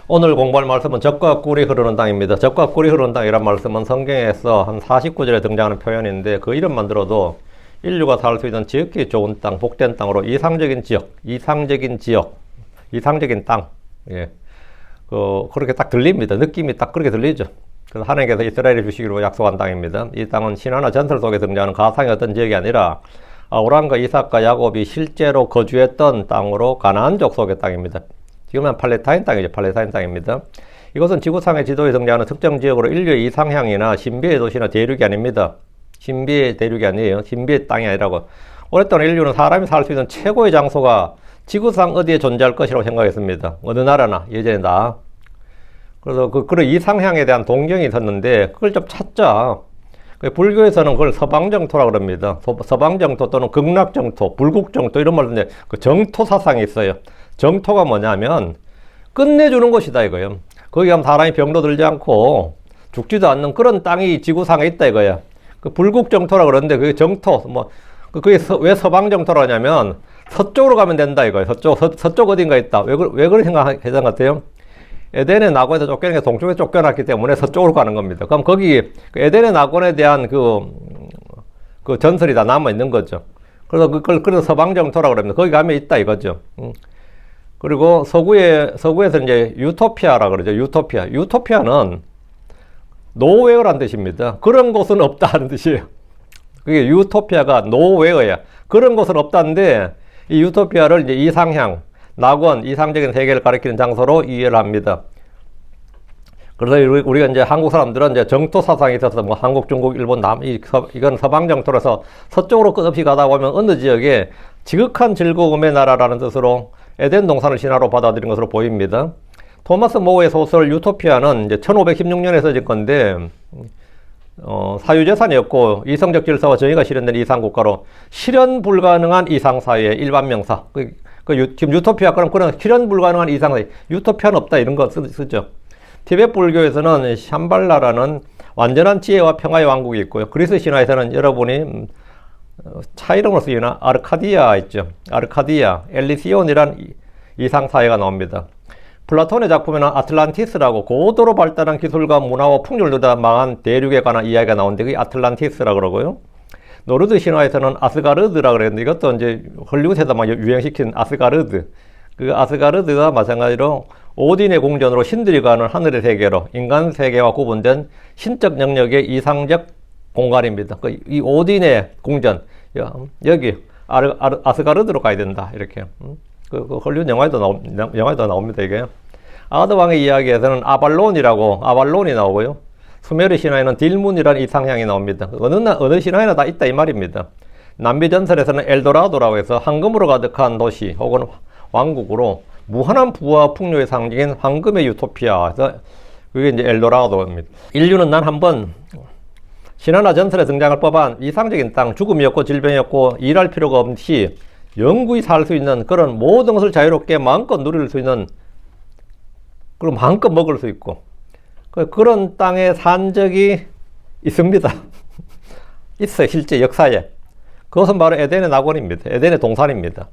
오늘 공부할 말씀은 젖과 꿀이 흐르는 땅입니다. 젖과 꿀이 흐르는 땅이란 말씀은 성경에서 한 49절에 등장하는 표현인데 그 이름만 들어도 인류가 살 수 있는 지극히 좋은 땅, 복된 땅으로 이상적인 땅. 예. 그렇게 딱 들립니다. 느낌이 딱 그렇게 들리죠. 그래서 하나님께서 이스라엘에 주시기로 약속한 땅입니다. 이 땅은 신화나 전설 속에 등장하는 가상의 어떤 지역이 아니라 아브라함과 이삭과 야곱이 실제로 거주했던 땅으로 가나안족 속의 땅입니다. 지금은 팔레스타인 땅이죠. 팔레스타인 땅입니다. 이것은 지구상의 지도에 등장하는 특정 지역으로 인류의 이상향이나 신비의 도시나 대륙이 아닙니다. 신비의 대륙이 아니에요. 신비의 땅이 아니라고. 오랫동안 인류는 사람이 살 수 있는 최고의 장소가 지구상 어디에 존재할 것이라고 생각했습니다. 어느 나라나 예전에 다. 그래서 그런 이상향에 대한 동경이 있었는데 그걸 좀 찾자. 불교에서는 그걸 서방정토라고 그럽니다. 서방정토 또는 극락정토, 불국정토 이런 말인데 그 정토 사상이 있어요. 정토가 뭐냐면 끝내주는 곳이다 이거예요. 거기 가면 사람이 병도 들지 않고 죽지도 않는 그런 땅이 지구상에 있다 이거야. 그 불국정토라고 그러는데 그게 정토 그게 왜 서방정토라고 하냐면 서쪽으로 가면 된다 이거예요. 서쪽 어딘가 있다. 왜 그런 생각하는 것 같아요? 에덴의 낙원에서 쫓겨난 게 동쪽에 쫓겨났기 때문에 서쪽으로 가는 겁니다. 그럼 거기 에덴의 낙원에 대한 그 전설이 다 남아 있는 거죠. 그래서 서방정토라고 그럽니다. 거기 가면 있다 이거죠. 그리고 서구에서 이제 유토피아라고 그러죠. 유토피아는 노웨어란 뜻입니다. 그런 곳은 없다 하는 뜻이에요. 그게 유토피아가 노웨어야. 그런 곳은 없다는데 이 유토피아를 이제 이상향, 낙원, 이상적인 세계를 가리키는 장소로 이해를 합니다. 그래서 우리가 이제 한국 사람들은 이제 정토 사상이 있어서 뭐 한국, 중국, 일본, 이건 서방 정토라서 서쪽으로 끝없이 가다 보면 어느 지역에 지극한 즐거움의 나라라는 뜻으로 에덴 동산을 신화로 받아들인 것으로 보입니다. 토마스 모어의 소설 유토피아는 이제 1516년에 써진 건데, 사유재산이었고 이성적 질서와 정의가 실현된 이상국가로 실현 불가능한 이상사회 일반 명사. 지금 유토피아 그런 실현 불가능한 이상사회, 유토피아는 없다 이런 거 쓰죠. 티베트 불교에서는 샴발라라는 완전한 지혜와 평화의 왕국이 있고요. 그리스 신화에서는 여러분이 차 이름으로 쓰이나 아르카디아 있죠. 아르카디아, 엘리시온이란 이상사회가 나옵니다. 플라톤의 작품에는 아틀란티스라고 고도로 발달한 기술과 문화와 풍요를 다 망한 대륙에 관한 이야기가 나오는데 그게 아틀란티스라고 그러고요. 노르드 신화에서는 아스가르드라고 그랬는데 이것도 이제 헐리우드에서 막 유행시킨 아스가르드. 그 아스가르드가 마찬가지로 오딘의 궁전으로 신들이 가는 하늘의 세계로 인간 세계와 구분된 신적 영역의 이상적 공간입니다. 이 오딘의 궁전, 여기 아스가르드로 가야 된다. 이렇게. 헐리우드 영화에도 나옵니다, 이게. 아드왕의 이야기에서는 아발론이 나오고요. 수메르 신화에는 딜문이라는 이상향이 나옵니다. 어느 신화에나 다 있다 이 말입니다. 남미 전설에서는 엘도라도라고 해서 황금으로 가득한 도시 혹은 왕국으로 무한한 부와 풍요의 상징인 황금의 유토피아. 그게 이제 엘도라도입니다. 인류는 난 한번 신화나 전설에 등장할 법한 이상적인 땅, 죽음이 없고 질병이 없고 일할 필요가 없이 영구히 살 수 있는 그런 모든 것을 자유롭게 마음껏 누릴 수 있는, 그리고 마음껏 먹을 수 있고 그런 땅에 산 적이 있습니다. 있어요. 실제 역사에. 그것은 바로 에덴의 낙원입니다. 에덴의 동산입니다.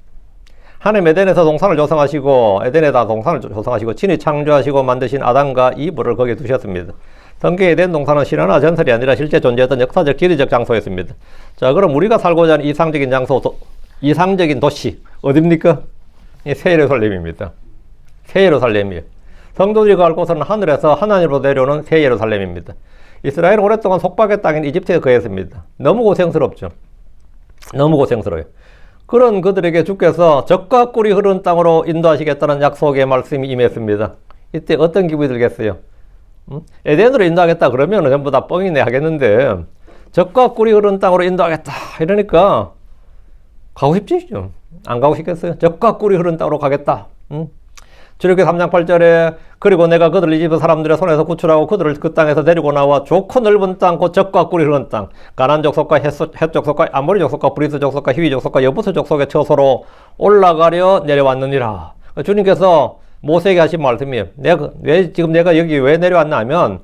하나님 에덴에서 동산을 조성하시고 에덴에다 동산을 조성하시고 친히 창조하시고 만드신 아담과 이브를 거기에 두셨습니다. 성경 에덴 동산은 신화나 전설이 아니라 실제 존재했던 역사적 지리적 장소였습니다. 자, 그럼 우리가 살고자 하는 이상적인 장소, 이상적인 도시 어딥니까? 새 예루살렘입니다. 새 예루살렘이에요. 성도들이 갈 곳은 하늘에서 하나님으로 내려오는 새 예루살렘입니다. 이스라엘은 오랫동안 속박의 땅인 이집트에 거했습니다. 너무 고생스럽죠. 너무 고생스러워요. 그런 그들에게 주께서 젖과 꿀이 흐르는 땅으로 인도하시겠다는 약속의 말씀이 임했습니다. 이때 어떤 기분이 들겠어요? 에덴으로 인도하겠다 그러면 전부 다 뻥이네 하겠는데 젖과 꿀이 흐르는 땅으로 인도하겠다 이러니까 가고 싶지죠. 안 가고 싶겠어요? 젖과 꿀이 흐르는 땅으로 가겠다. 출애굽기 3장 8절에 그리고 내가 그들을 이집트 사람들의 손에서 구출하고 그들을 그 땅에서 데리고 나와 좋고 넓은 땅 곧 젖과 꿀이 흐르는 땅 가나안 족속과 헷 족속과 아모리 족속과 브리스 족속과 히위 족속과 여부스 족속의 처소로 올라가려 내려왔느니라. 주님께서 모세에게 하신 말씀이에요. 내가 여기 왜 내려왔나 하면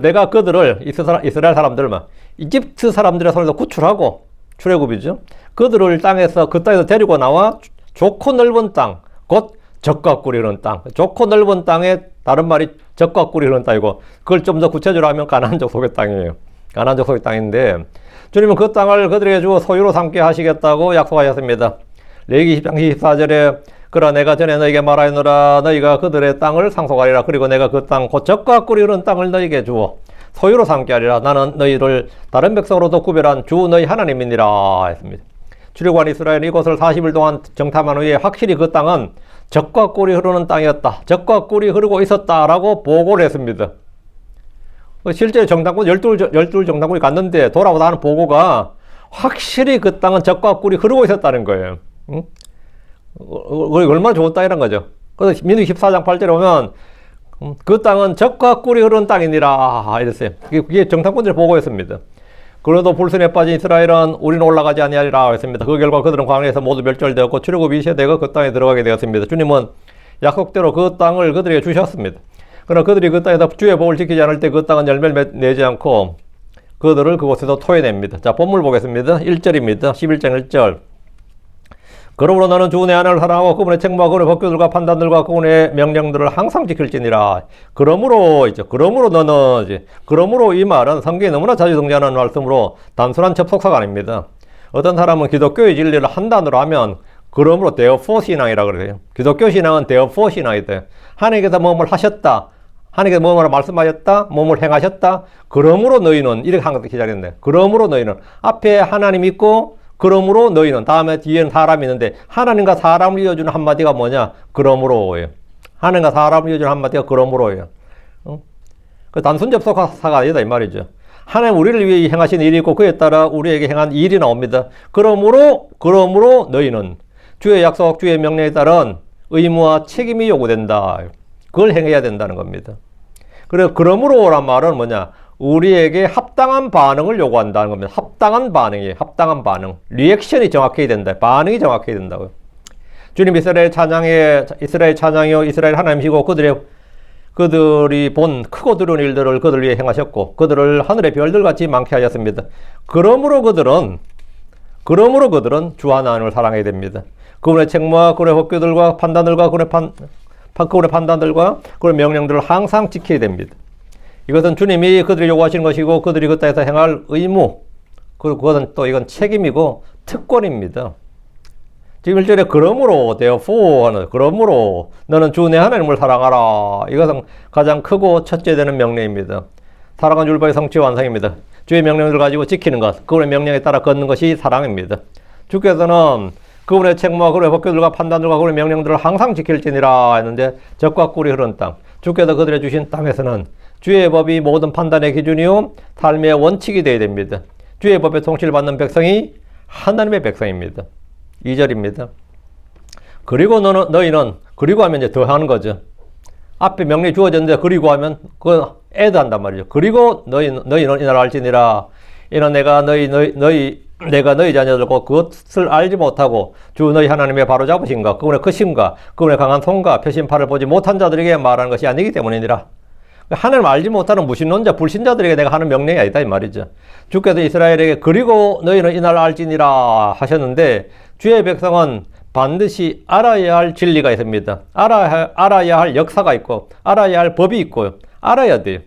내가 그들을 이스라엘 사람들을 이집트 사람들의 손에서 구출하고 출애굽이죠. 그들을 그 땅에서 데리고 나와 좋고 넓은 땅 곧 젖과 꿀이 흐르는 땅, 좋고 넓은 땅에 다른 말이 젖과 꿀이 흐르는 땅이고, 그걸 좀 더 구체적으로 하면 가나안 족속의 땅이에요. 가나안 족속의 땅인데, 주님은 그 땅을 그들에게 주어 소유로 삼게 하시겠다고 약속하셨습니다. 레위기 10장 24절에 그러나 내가 전에 너에게 말하였노라. 너희가 그들의 땅을 상속하리라. 그리고 내가 그 땅 곧 젖과 꿀이 흐르는 땅을 너희에게 주어 소유로 삼게 하리라. 나는 너희를 다른 백성으로도 구별한 주 너희 하나님이니라 했습니다. 출애굽한 이스라엘이 이곳을 40일 동안 정탐한 후에 확실히 그 땅은 젖과 꿀이 흐르는 땅이었다. 젖과 꿀이 흐르고 있었다라고 보고를 했습니다. 실제 정탐꾼 12 정탐꾼이 갔는데 돌아오다 하는 보고가 확실히 그 땅은 젖과 꿀이 흐르고 있었다는 거예요. 응? 얼마나 좋은 땅이란 거죠. 그래서 민수기 14장 8절에 보면 그 땅은 젖과 꿀이 흐르는 땅이니라 이랬어요. 그게 정탐꾼들의 보고였습니다. 그래도 불순에 빠진 이스라엘은 우리는 올라가지 아니하리라 했습니다. 그 결과 그들은 광야에서 모두 멸절되었고 출애굽이 시작되고 그 땅에 들어가게 되었습니다. 주님은 약속대로 그 땅을 그들에게 주셨습니다. 그러나 그들이 그 땅에서 주의 법을 지키지 않을 때 그 땅은 열매를 내지 않고 그들을 그곳에서 토해냅니다. 자, 본문 보겠습니다. 1절입니다. 11장 1절. 그러므로 너는 주 내 하나님을 사랑하고 그분의 책무와 그분의 법규들과 판단들과 그분의 명령들을 항상 지킬지니라. 그러므로 너는 그러므로 이 말은 성경에 너무나 자주 등장하는 말씀으로 단순한 접속사가 아닙니다. 어떤 사람은 기독교의 진리를 한 단어로 하면 그러므로 therefore 신앙이라고 그래요. 기독교 신앙은 therefore 신앙이 돼요. 하나님께서 뭐뭘 하셨다. 하나님께서 뭐를 말씀하셨다. 뭐를 행하셨다. 그러므로 너희는 이렇게 한 것도 시작했는데 그러므로 너희는 앞에 하나님 있고 그러므로 너희는 다음에 뒤에는 사람이 있는데 하나님과 사람을 이어주는 한마디가 뭐냐? 그러므로예요. 하나님과 사람을 이어주는 한마디가 그러므로예요. 그 단순 접속사가 아니다 이 말이죠. 하나님 우리를 위해 행하신 일이 있고 그에 따라 우리에게 행한 일이 나옵니다. 그러므로 너희는 주의 약속, 주의 명령에 따른 의무와 책임이 요구된다. 그걸 행해야 된다는 겁니다. 그래서 그러므로란 말은 뭐냐? 우리에게 합당한 반응을 요구한다는 겁니다. 합당한 반응이에요. 합당한 반응. 리액션이 정확해야 된다. 반응이 정확해야 된다고요. 주님 이스라엘 찬양이요 이스라엘 하나님이시고 그들이 본 크고 두려운 일들을 그들 위해 행하셨고 그들을 하늘의 별들같이 많게 하셨습니다. 그러므로 그들은 주 하나님을 사랑해야 됩니다. 그분의 책무와 그분의 법규들과 판단들과 그분의 판단들과 그분의 명령들을 항상 지켜야 됩니다. 이것은 주님이 그들이 요구하시는 것이고 그들이 그 땅에서 행할 의무, 그리고 그것은 또 이건 책임이고 특권입니다. 지금 1절에 그러므로 therefore 하는 그러므로 너는 주 내 하나님을 사랑하라. 이것은 가장 크고 첫째 되는 명령입니다. 사랑은 율법의 성취 완성입니다. 주의 명령을 가지고 지키는 것, 그분의 명령에 따라 걷는 것이 사랑입니다. 주께서는 그분의 책무와 그분의 법규들과 판단들과 그분의 명령들을 항상 지킬지니라 했는데 젖과 꿀이 흐르는 땅, 주께서 그들의 주신 땅에서는 주의 법이 모든 판단의 기준이요 삶의 원칙이 되어야 됩니다. 주의 법에 통치를 받는 백성이 하나님의 백성입니다. 2절입니다. 그리고 너희는 그리고 하면 이제 더 하는 거죠. 앞에 명령이 주어졌는데 그리고 하면 그거 애드 한단 말이죠. 그리고 너희는 이날 알지니라. 이는 내가 너희 자녀들과 그것을 알지 못하고 주 너희 하나님의 바로잡으심과 그분의 크심과 그분의 강한 손과 표심팔을 보지 못한 자들에게 말하는 것이 아니기 때문이니라. 하나님 알지 못하는 무신론자 불신자들에게 내가 하는 명령이 아니다 이 말이죠. 주께서 이스라엘에게 그리고 너희는 이날 알지니라 하셨는데 주의 백성은 반드시 알아야 할 진리가 있습니다. 알아야 할 역사가 있고 알아야 할 법이 있고요. 알아야 돼요.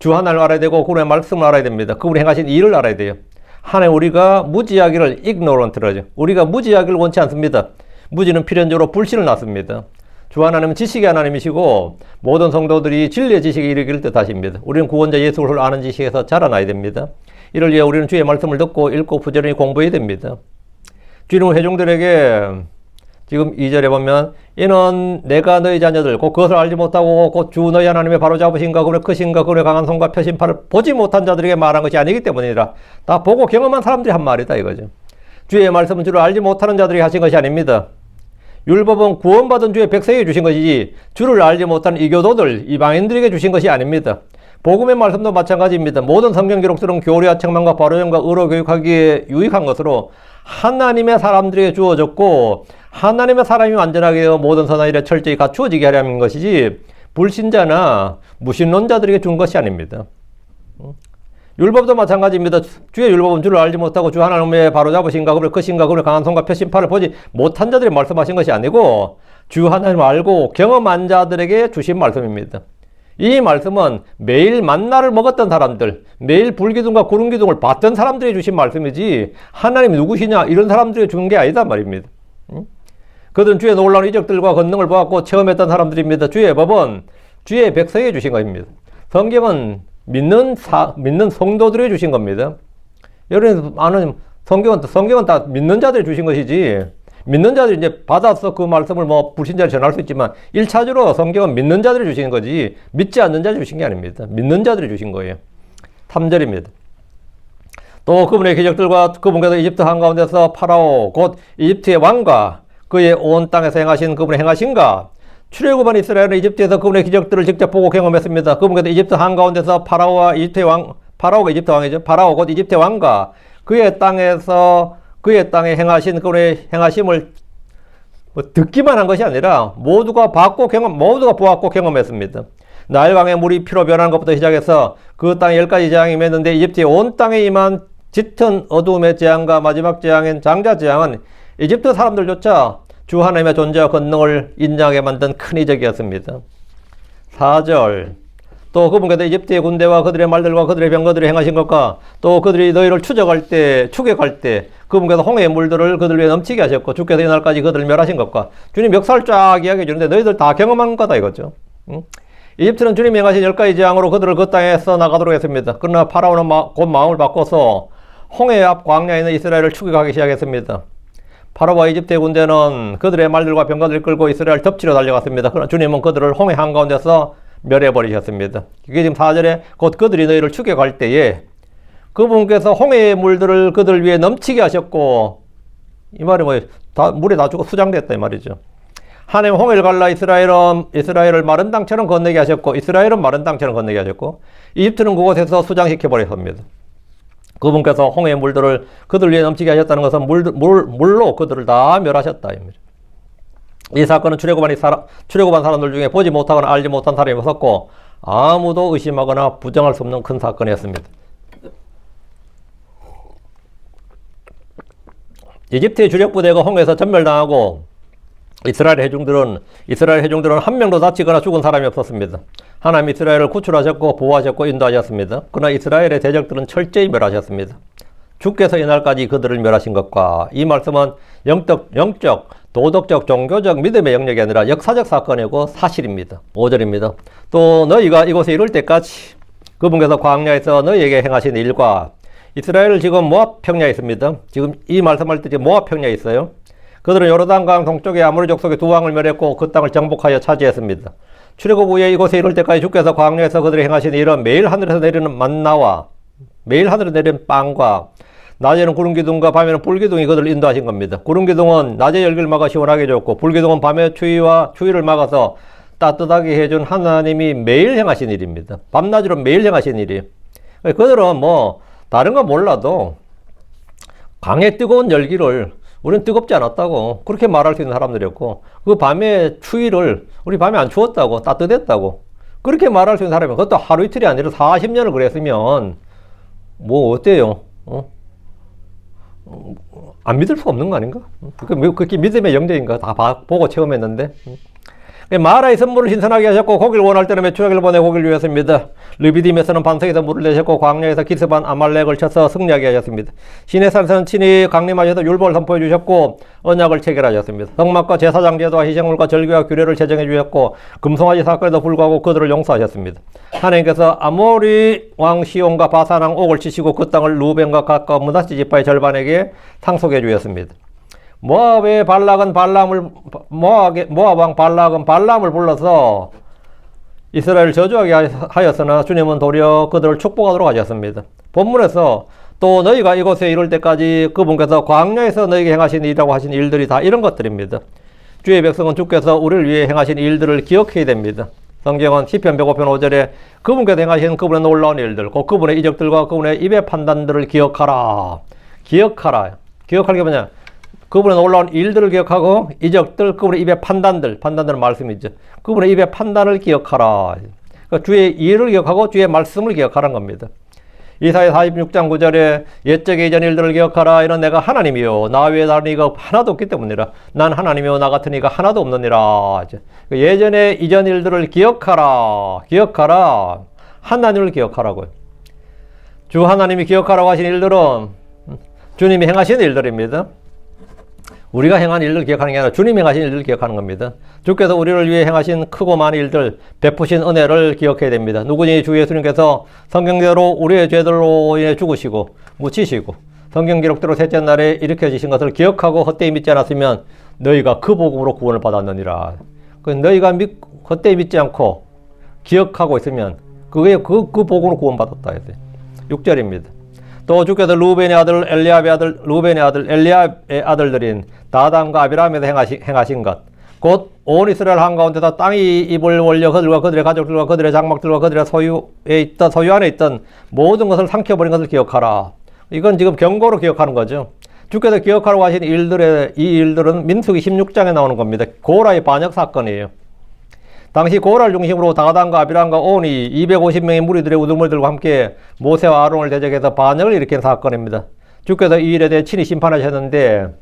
주 하나님을 알아야 되고 그분의 말씀을 알아야 됩니다. 그분이 행하신 일을 알아야 돼요. 하나님 우리가 무지하기를 ignorant라죠. 우리가 무지하기를 원치 않습니다. 무지는 필연적으로 불신을 낳습니다. 주 하나님은 지식의 하나님이시고 모든 성도들이 진리의 지식에 이르기를 뜻하십니다. 우리는 구원자 예수를 아는 지식에서 자라나야 됩니다. 이를 위해 우리는 주의 말씀을 듣고 읽고 부지런히 공부해야 됩니다. 주님은 회중들에게 지금 2절에 보면 이는 내가 너희 자녀들 곧 그것을 알지 못하고 곧 주 너희 하나님의 바로잡으신가 그분의 크신가 그분의 강한 손과 표심팔을 보지 못한 자들에게 말한 것이 아니기 때문이라. 다 보고 경험한 사람들이 한 말이다 이거죠. 주의 말씀은 주를 알지 못하는 자들이 하신 것이 아닙니다. 율법은 구원받은 주의 백성에게 주신 것이지 주를 알지 못하는 이교도들, 이방인들에게 주신 것이 아닙니다. 복음의 말씀도 마찬가지입니다. 모든 성경 기록들은 교리와 책망과 바로형과 의로 교육하기에 유익한 것으로 하나님의 사람들에게 주어졌고 하나님의 사람이 완전하게 되어 모든 선한 일에 철저히 갖추어지게 하려는 것이지 불신자나 무신론자들에게 준 것이 아닙니다. 율법도 마찬가지입니다. 주의 율법은 주를 알지 못하고 주 하나님의 바로잡으신가 그분의 크신가 그분의 강한 손과 표심팔을 보지 못한 자들이 말씀하신 것이 아니고 주 하나님을 알고 경험한 자들에게 주신 말씀입니다. 이 말씀은 매일 만나를 먹었던 사람들, 매일 불기둥과 구름기둥을 봤던 사람들이 주신 말씀이지 하나님이 누구시냐 이런 사람들이 준 게 아니다 말입니다. 그들은 주의 놀라운 이적들과 권능을 보았고 체험했던 사람들입니다. 주의 법은 주의 백성에게 주신 것입니다. 성경은 믿는 성도들에게 주신 겁니다. 여러분 아는 성경은 다 믿는 자들이 주신 것이지, 믿는 자들이 이제 받아서 그 말씀을 뭐 불신자를 전할 수 있지만 1차적으로 성경은 믿는 자들이 주신 거지 믿지 않는 자들이 주신 게 아닙니다. 믿는 자들이 주신 거예요. 3절입니다. 또 그분의 기적들과 그분께서 이집트 한가운데서 파라오 곧 이집트의 왕과 그의 온 땅에서 행하신 그분의 행하신가, 출애굽한 이스라엘은 이집트에서 그분의 기적들을 직접 보고 경험했습니다. 그분께서 이집트 한가운데서 파라오가 이집트 왕이죠. 파라오 곧 이집트의 왕과 그의 땅에 행하신 그분의 행하심을 듣기만 한 것이 아니라 모두가 보았고 경험했습니다. 나일강의 물이 피로 변하는 것부터 시작해서 그 땅에 10가지 재앙이 임했는데 이집트의 온 땅에 임한 짙은 어두움의 재앙과 마지막 재앙인 장자 재앙은 이집트 사람들조차 주 하나님의 존재와 권능을 인정하게 만든 큰 이적이었습니다. 4절. 또 그분께서 이집트의 군대와 그들의 말들과 그들의 병거들이 행하신 것과 또 그들이 너희를 추격할 때 그분께서 홍해의 물들을 그들 위에 넘치게 하셨고 주께서 이날까지 그들을 멸하신 것과 주님 역사를 쫙 이야기해 주는데 너희들 다 경험한 거다 이거죠. 이집트는 주님이 행하신 10가지 재앙으로 그들을 그 땅에서 나가도록 했습니다. 그러나 파라오는 곧 마음을 바꿔서 홍해 앞 광야에 있는 이스라엘을 추격하기 시작했습니다. 파라오와 이집트의 군대는 그들의 말들과 병거들을 끌고 이스라엘 덮치러 달려갔습니다. 그러나 주님은 그들을 홍해 한가운데서 멸해버리셨습니다. 이게 지금 4절에 곧 그들이 너희를 추격할 때에 그분께서 홍해의 물들을 그들 위에 넘치게 하셨고, 이 말이 물에 다 죽어 수장됐다 이 말이죠. 하나님 홍해를 갈라 이스라엘을 마른 땅처럼 건너게 하셨고 이스라엘은 마른 땅처럼 건너게 하셨고 이집트는 그곳에서 수장시켜 버렸습니다. 그분께서 홍해의 물들을 그들 위에 넘치게 하셨다는 것은 물로 그들을 다 멸하셨다 입니다. 이 사건은 출애굽한 사람들 중에 보지 못하거나 알지 못한 사람이 없었고 아무도 의심하거나 부정할 수 없는 큰 사건이었습니다. 이집트의 주력 부대가 홍해에서 전멸당하고 이스라엘 회중들은 한 명도 다치거나 죽은 사람이 없었습니다. 하나님 이스라엘을 구출하셨고 보호하셨고 인도하셨습니다. 그러나 이스라엘의 대적들은 철저히 멸하셨습니다. 주께서 이날까지 그들을 멸하신 것과 이 말씀은 영적, 도덕적, 종교적 믿음의 영역이 아니라 역사적 사건이고 사실입니다. 5절입니다. 또 너희가 이곳에 이룰 때까지 그분께서 광야에서 너희에게 행하신 일과 이스라엘을 지금 모압 평야에 있습니다. 지금 이 말씀할 때 모압 평야에 있어요. 그들은 요르단강 동쪽에 아모리 족속의 두 왕을 멸했고 그 땅을 정복하여 차지했습니다. 출애굽 후에 이곳에 이룰 때까지 주께서 광야에서 그들이 행하신 일은 매일 하늘에서 내리는 만나와 매일 하늘에서 내리는 빵과 낮에는 구름기둥과 밤에는 불기둥이 그들을 인도하신 겁니다. 구름기둥은 낮에 열기를 막아 시원하게 해줬고 불기둥은 밤에 추위를 막아서 따뜻하게 해준 하나님이 매일 행하신 일입니다. 밤낮으로 매일 행하신 일이에요. 그들은 다른 건 몰라도 강의 뜨거운 열기를 우리는 뜨겁지 않았다고 그렇게 말할 수 있는 사람들이었고 그 밤에 추위를 우리 밤에 안 추웠다고 따뜻했다고 그렇게 말할 수 있는 사람이 그것도 하루 이틀이 아니라 40년을 그랬으면 어때요? 안 믿을 수가 없는 거 아닌가? 그게 믿음의 영역인가? 다 보고 체험했는데. 마라의 선물을 신선하게 하셨고 고기를 원할 때는 메추라기를 보내 고기를 위했습니다. 르비딤에서는 반석에서 물을 내셨고 광야에서 기스반 아말렉을 쳐서 승리하게 하셨습니다. 시내산에서는 친히 강림하셔서 율법을 선포해 주셨고 언약을 체결하셨습니다. 성막과 제사장 제도와 희생물과 절기와 규례를 제정해 주셨고 금송아지 사건에도 불구하고 그들을 용서하셨습니다. 하나님께서 아모리 왕 시온과 바산 왕 옥을 치시고 그 땅을 루벤과 갓과 므낫세 지파의 절반에게 상속해 주셨습니다. 모압 왕 발락은 발람을 불러서 이스라엘을 저주하게 하였으나 주님은 도리어 그들을 축복하도록 하셨습니다. 본문에서 또 너희가 이곳에 이룰 때까지 그분께서 광야에서 너희에게 행하신 일이라고 하신 일들이 다 이런 것들입니다. 주의 백성은 주께서 우리를 위해 행하신 일들을 기억해야 됩니다. 성경은 시편 105편 5절에 그분께서 행하신 그분의 놀라운 일들, 곧 그분의 이적들과 그분의 입의 판단들을 기억하라. 기억할 게 뭐냐? 그분의 놀라운 일들을 기억하고 이적들, 그분의 입의 판단들은 말씀이죠. 그분의 입의 판단을 기억하라. 그러니까 주의 일을 기억하고 주의 말씀을 기억하라는 겁니다. 이사야 46장 9절에 옛적의 이전 일들을 기억하라. 이는 내가 하나님이요 나 외에 다른 이가 하나도 없기 때문이라. 난 하나님이요 나 같은 이가 하나도 없느니라. 예전의 이전 일들을 기억하라. 기억하라. 하나님을 기억하라고요. 주 하나님이 기억하라고 하신 일들은 주님이 행하신 일들입니다. 우리가 행한 일을 기억하는 게 아니라 주님이 행하신 일들을 기억하는 겁니다. 주께서 우리를 위해 행하신 크고 많은 일들, 베푸신 은혜를 기억해야 됩니다. 누구니 주 예수님께서 성경대로 우리의 죄들로 인해 죽으시고 묻히시고 성경 기록대로 셋째 날에 일으켜지신 것을 기억하고 헛되이 믿지 않았으면 너희가 그 복음으로 구원을 받았느니라. 너희가 헛되이 믿지 않고 기억하고 있으면 그게 그 복음으로 구원받았다 했어요. 6절입니다. 또 주께서 루벤의 아들 엘리압의 아들들인 다단과 아비람에서 행하신 것, 곧 온 이스라엘 한가운데서 땅이 입을 벌려 그들과 그들의 가족들과 그들의 장막들과 그들의 소유 안에 있던 모든 것을 삼켜버린 것을 기억하라. 이건 지금 경고로 기억하는 거죠. 주께서 기억하라고 하신 이 일들은 민수기 16장에 나오는 겁니다. 고라의 반역 사건이에요. 당시 고라를 중심으로 다단과 아비람과 온이 250명의 무리들의 우두머리들과 함께 모세와 아론을 대적해서 반역을 일으킨 사건입니다. 주께서 이 일에 대해 친히 심판하셨는데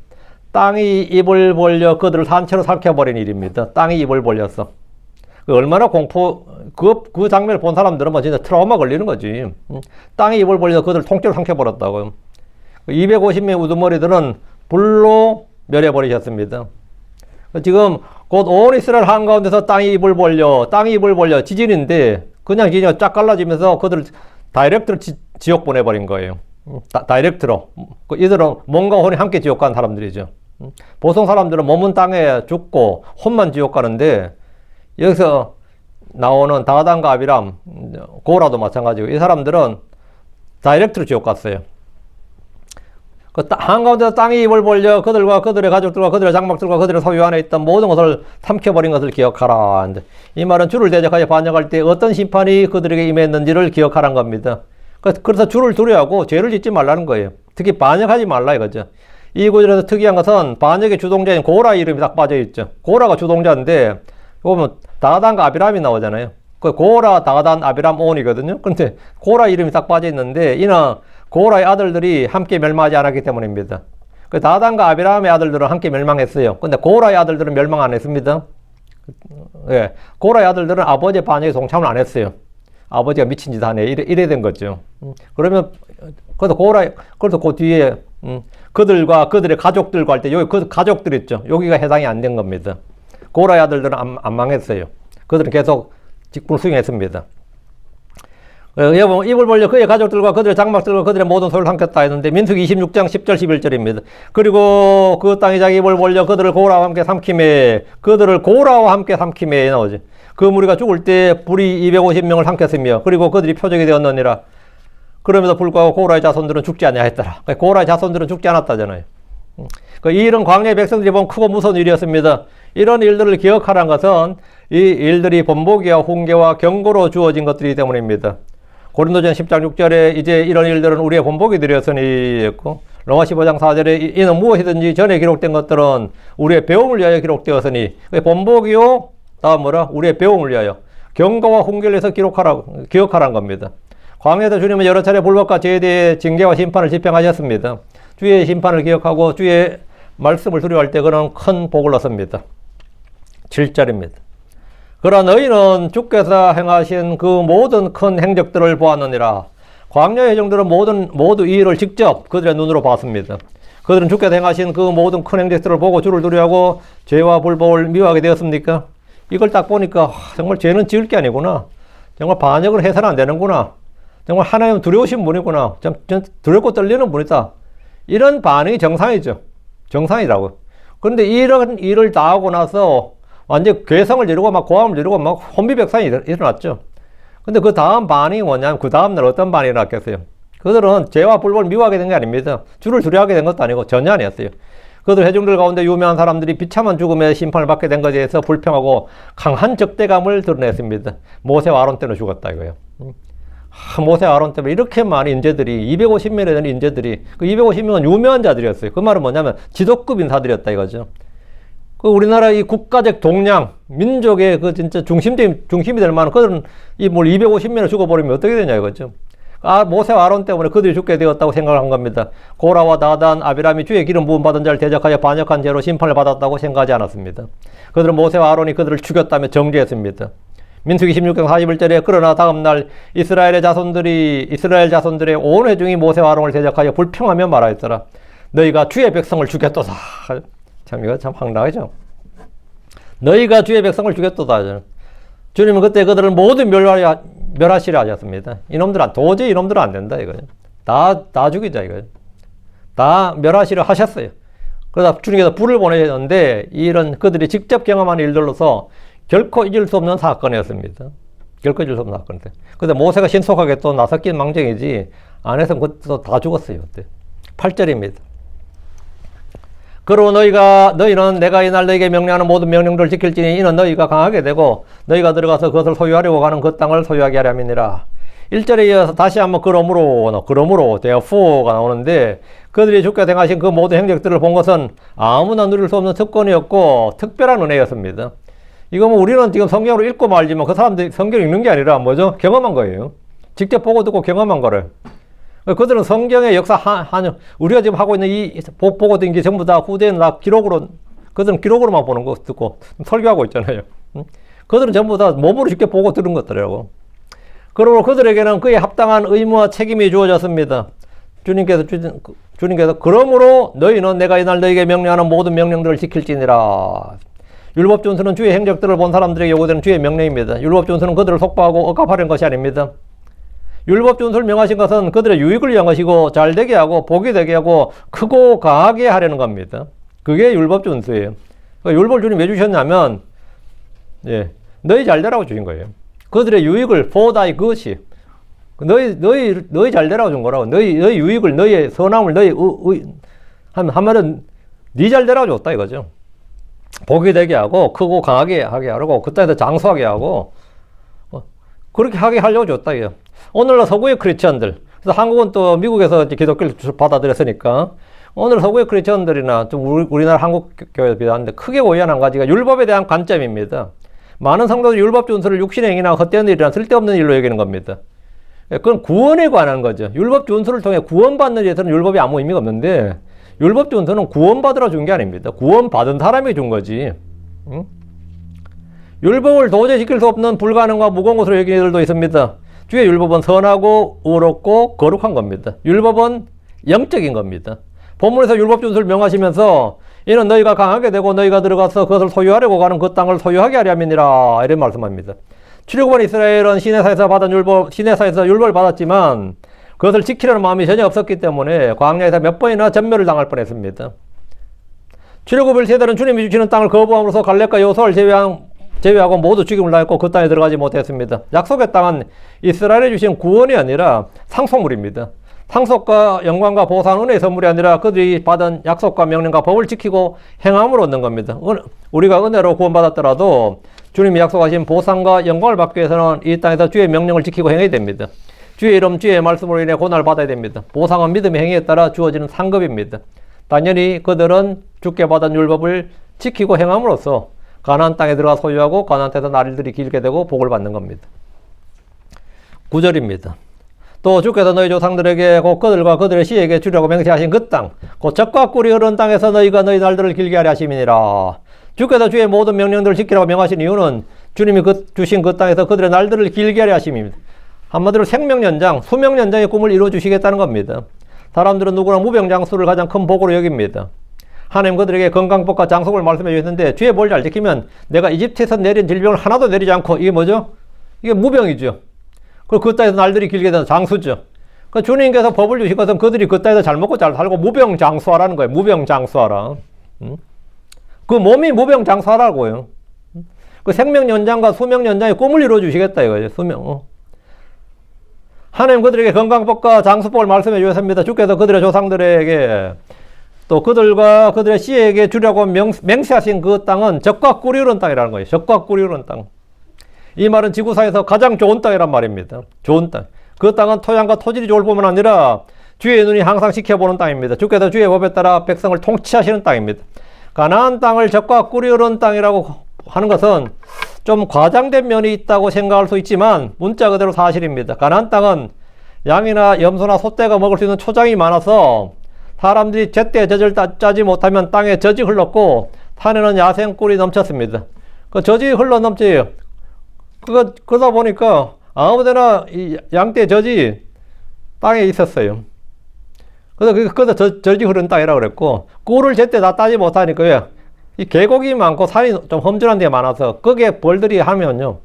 땅이 입을 벌려 그들을 산채로 삼켜버린 일입니다. 땅이 입을 벌렸어. 얼마나 그 장면을 본 사람들은 뭐 진짜 트라우마 걸리는 거지. 땅이 입을 벌려 그들을 통째로 삼켜버렸다고요. 250명의 우두머리들은 불로 멸해버리셨습니다. 지금 곧 온 이스라엘 한가운데서 땅이 입을 벌려 지진인데 그냥 지진이 쫙 갈라지면서 그들을 다이렉트로 지옥 보내버린 거예요. 다이렉트로. 이들은 몸과 혼이 함께 지옥 가는 사람들이죠. 보통 사람들은 몸은 땅에 죽고 혼만 지옥 가는데 여기서 나오는 다단과 아비람, 고라도 마찬가지고 이 사람들은 다이렉트로 지옥 갔어요. 한가운데서 땅이 입을 벌려 그들과 그들의 가족들과 그들의 장막들과 그들의 소유 안에 있던 모든 것을 삼켜버린 것을 기억하라. 이 말은 주를 대적하여 반역할 때 어떤 심판이 그들에게 임했는지를 기억하라는 겁니다. 그래서 주를 두려워하고 죄를 짓지 말라는 거예요. 특히 반역하지 말라 이거죠. 이 구절에서 특이한 것은 반역의 주동자인 고라 이름이 딱 빠져있죠. 고라가 주동자인데 보면 다단과 아비람이 나오잖아요. 그 고라, 다단, 아비람, 온이거든요. 그런데 고라 이름이 딱 빠져있는데 이는 고라의 아들들이 함께 멸망하지 않았기 때문입니다. 그 다단과 아비람의 아들들은 함께 멸망했어요. 근데 고라의 아들들은 멸망 안 했습니다. 예. 고라의 아들들은 아버지의 반역에 동참을 안 했어요. 아버지가 미친 짓 하네. 이래 된 거죠. 그러면, 그래서 그 뒤에, 그들과 그들의 가족들과 할 때, 여기 그 가족들 있죠. 여기가 해당이 안 된 겁니다. 고라의 아들들은 안 망했어요. 그들은 계속 직분을 수행했습니다. 여러분, 입을 벌려 그의 가족들과 그들의 장막들과 그들의 모든 소유를 삼켰다 했는데 민수기 26장 10절 11절입니다. 그리고 그 땅이 자기 입을 벌려 그들을 고라와 함께 삼킴에 나오지. 그 무리가 죽을 때 불이 250명을 삼켰으며 그리고 그들이 표적이 되었느니라. 그럼에도 불구하고 고라의 자손들은 죽지 아니하였더라. 고라의 자손들은 죽지 않았다잖아요. 이 일은 광야의 백성들이 본 크고 무서운 일이었습니다. 이런 일들을 기억하라는 것은 이 일들이 본보기와 훈계와 경고로 주어진 것들이기 때문입니다. 고린도전 10장 6절에 이제 이런 일들은 우리의 본보기 되었으니 했고 로마 15장 4절에 이는 무엇이든지 전에 기록된 것들은 우리의 배움을 위하여 기록되었으니 본보기요 다음 뭐라? 우리의 배움을 위하여 경고와 훈계를 해서 기억하라는 겁니다. 광야에서 주님은 여러 차례 불법과 죄에 대해 징계와 심판을 집행하셨습니다. 주의 심판을 기억하고 주의 말씀을 두려워할 때 그는 큰 복을 얻습니다. 7절입니다. 그러나 너희는 주께서 행하신 그 모든 큰 행적들을 보았느니라. 광야의 회중들은 모두 이 일을 직접 그들의 눈으로 봤습니다. 그들은 주께서 행하신 그 모든 큰 행적들을 보고 주를 두려워하고 죄와 불법을 미워하게 되었습니까? 이걸 딱 보니까 정말 죄는 지을 게 아니구나. 정말 반역을 해서는 안 되는구나. 정말 하나님 두려우신 분이구나. 두렵고 떨리는 분이다. 이런 반응이 정상이죠. 정상이라고. 그런데 이런 일을 다 하고 나서 완전 괴성을 지르고 막 고함을 지르고 막 혼비백산이 일어났죠. 근데 그 다음 반응이 뭐냐면 그 다음날 어떤 반응이 일어났겠어요? 그들은 죄와 불법을 미워하게 된 게 아닙니다. 주를 두려워하게 된 것도 아니고 전혀 아니었어요. 그들 회중들 가운데 유명한 사람들이 비참한 죽음의 심판을 받게 된 것에 대해서 불평하고 강한 적대감을 드러냈습니다. 모세와 아론 때문에 죽었다 이거예요. 모세와 아론 때문에 이렇게 많은 인재들이 250명에 되는 인재들이 그 250명은 유명한 자들이었어요. 그 말은 뭐냐면 지도급 인사들이었다 이거죠. 그 우리나라 이 국가적 동량, 민족의 그 진짜 중심이 될 만한 그들은 이 뭘 250명을 죽어버리면 어떻게 되냐 이거죠. 모세와 아론 때문에 그들이 죽게 되었다고 생각한 겁니다. 고라와 다단, 아비람이 주의 기름 부음 받은 자를 대적하여 반역한 죄로 심판을 받았다고 생각하지 않았습니다. 그들은 모세와 아론이 그들을 죽였다며 정죄했습니다. 민수기 16장 41절에 그러나 다음날 이스라엘 자손들의 온 회중이 모세와 아론을 대적하여 불평하며 말하였더라. 너희가 주의 백성을 죽였도다. 참 이거 참 황당하죠. 너희가 주의 백성을 죽였도다. 주님은 그때 그들을 모두 멸하시려 하셨습니다. 도저히 이놈들은 안 된다 이거죠. 다 죽이자 이거죠. 다 멸하시려 하셨어요. 그러다 주님께서 불을 보내셨는데 이런 그들이 직접 경험한 일들로서 결코 잊을 수 없는 사건이었습니다. 결코 잊을 수 없는 사건이었어요. 근데 모세가 신속하게 또 나섰긴 망정이지 안 했으면 그것도 다 죽었어요. 그때. 8절입니다. 그러고 너희는 내가 이날 너희에게 명령하는 모든 명령들을 지킬지니 이는 너희가 강하게 되고 너희가 들어가서 그것을 소유하려고 가는 그 땅을 소유하게 하려 함이니라. 1절에 이어서 다시 한번 그러므로 therefore 가 나오는데 그들이 주께 행하신 그 모든 행적들을 본 것은 아무나 누릴 수 없는 특권이었고 특별한 은혜였습니다. 이거 우리는 지금 성경으로 읽고 말지만 그 사람들이 성경 읽는 게 아니라 뭐죠? 경험한 거예요. 직접 보고 듣고 경험한 거를. 그들은 성경의 역사 우리가 지금 하고 있는 이 보고 듣는 게 전부 다 후대는 다 그들은 기록으로만 보는 거 듣고 설교하고 있잖아요. 그들은 전부 다 몸으로 직접 보고 들은 것들이라고. 그러므로 그들에게는 그에 합당한 의무와 책임이 주어졌습니다. 주님께서 그러므로 너희는 내가 이날 너희에게 명령하는 모든 명령들을 지킬지니라. 율법준수는 주의 행적들을 본 사람들에게 요구되는 주의 명령입니다. 율법준수는 그들을 속박하고 억압하려는 것이 아닙니다. 율법준수를 명하신 것은 그들의 유익을 위한 것이고 잘되게 하고 복이 되게 하고 크고 강하게 하려는 겁니다. 그게 율법준수예요. 율법을 주님 왜 주셨냐면 너희 잘되라고 주신 거예요. 그들의 유익을 for thy good, 너희 잘되라고 준 거라고. 너희 유익을, 너희의 선함을, 한마디로 네 잘되라고 줬다 이거죠. 복이 되게 하고 크고 강하게 하게 하고 그 땅에서 장수하게 하고 그렇게 하게 하려고 줬다 이거. 오늘날 서구의 크리스천들, 그래서 한국은 또 미국에서 기독교를 받아들였으니까 오늘 서구의 크리스천들이나 좀 우리나라 한국 교회에 비하는데 크게 오해한 한 가지가 율법에 대한 관점입니다. 많은 성도들이 율법 준수를 육신의 행위나 헛되은 일이나 쓸데없는 일로 여기는 겁니다. 그건 구원에 관한 거죠. 율법 준수를 통해 구원받는 데서는 율법이 아무 의미가 없는데 율법 준수는 구원받으러 준 게 아닙니다. 구원받은 사람이 준 거지. 응? 율법을 도저히 지킬 수 없는 불가능과 무거운 것으로 여기는 이들도 있습니다. 주의 율법은 선하고 의롭고 거룩한 겁니다. 율법은 영적인 겁니다. 본문에서 율법 준수를 명하시면서 이는 너희가 강하게 되고 너희가 들어가서 그것을 소유하려고 가는 그 땅을 소유하게 하려 함이니라 이런 말씀합니다. 출애굽한 이스라엘은 시내사에서 율법을 받았지만 그것을 지키려는 마음이 전혀 없었기 때문에 광야에서 몇 번이나 전멸을 당할 뻔했습니다. 출애굽 1세대는 주님이 주시는 땅을 거부함으로써 갈렙과 여호수아를 제외하고 모두 죽임을 당했고 그 땅에 들어가지 못했습니다. 약속의 땅은 이스라엘에 주신 구원이 아니라 상속물입니다. 상속과 영광과 보상 은혜의 선물이 아니라 그들이 받은 약속과 명령과 법을 지키고 행함으로 얻는 겁니다. 우리가 은혜로 구원받았더라도 주님이 약속하신 보상과 영광을 받기 위해서는 이 땅에서 주의 명령을 지키고 행해야 됩니다. 주의 이름, 주의 말씀으로 인해 고난을 받아야 됩니다. 보상은 믿음의 행위에 따라 주어지는 상급입니다. 당연히 그들은 주께 받은 율법을 지키고 행함으로써 가나안 땅에 들어가 소유하고 가나안 땅에서 날들이 길게 되고 복을 받는 겁니다. 9절입니다. 또 주께서 너희 조상들에게 곧 그들과 그들의 씨에게 주려고 맹세하신 그 땅, 곧 젖과 꿀이 흐르는 땅에서 너희가 너희 날들을 길게 하려 하심이니라. 주께서 주의 모든 명령들을 지키라고 명하신 이유는 주님이 주신 그 땅에서 그들의 날들을 길게 하려 하심입니다. 한마디로 생명연장, 수명연장의 꿈을 이루어주시겠다는 겁니다. 사람들은 누구나 무병장수를 가장 큰 복으로 여깁니다. 하나님 그들에게 건강복과 장속을 말씀해 주셨는데 주의 뭘 잘 지키면 내가 이집트에서 내린 질병을 하나도 내리지 않고 이게 뭐죠? 이게 무병이죠. 그리고 그 땅에서 날들이 길게 되는 장수죠. 그 주님께서 법을 주신 것은 그들이 그 땅에서 잘 먹고 잘 살고 무병장수하라는 거예요. 무병장수하라. 그 몸이 무병장수하라고요. 그 생명연장과 수명연장의 꿈을 이루어 주시겠다 이거죠. 하나님 그들에게 건강복과 장수복을 말씀해 주셨습니다. 주께서 그들의 조상들에게 또 그들과 그들의 씨에게 주려고 맹세하신 그 땅은 젖과 꿀이 흐르는 땅이라는 거예요. 젖과 꿀이 흐르는 땅. 이 말은 지구상에서 가장 좋은 땅이란 말입니다. 좋은 땅. 그 땅은 토양과 토질이 좋을 뿐만 아니라 주의 눈이 항상 지켜보는 땅입니다. 주께서 주의 법에 따라 백성을 통치하시는 땅입니다. 가나안 땅을 젖과 꿀이 흐르는 땅이라고 하는 것은 좀 과장된 면이 있다고 생각할 수 있지만 문자 그대로 사실입니다. 가나안 땅은 양이나 염소나 소떼가 먹을 수 있는 초장이 많아서 사람들이 제때 젖을 짜지 못하면 땅에 젖이 흘렀고 산에는 야생 꿀이 넘쳤습니다. 그 젖이 흘러 넘쳐요. 그러다 보니까 아무데나 이 양떼 젖이 땅에 있었어요. 그래서 젖이 흐른 땅이라고 그랬고, 꿀을 제때 다 따지 못하니까 이 계곡이 많고 산이 좀 험준한 데 많아서 거기에 벌들이 하면요.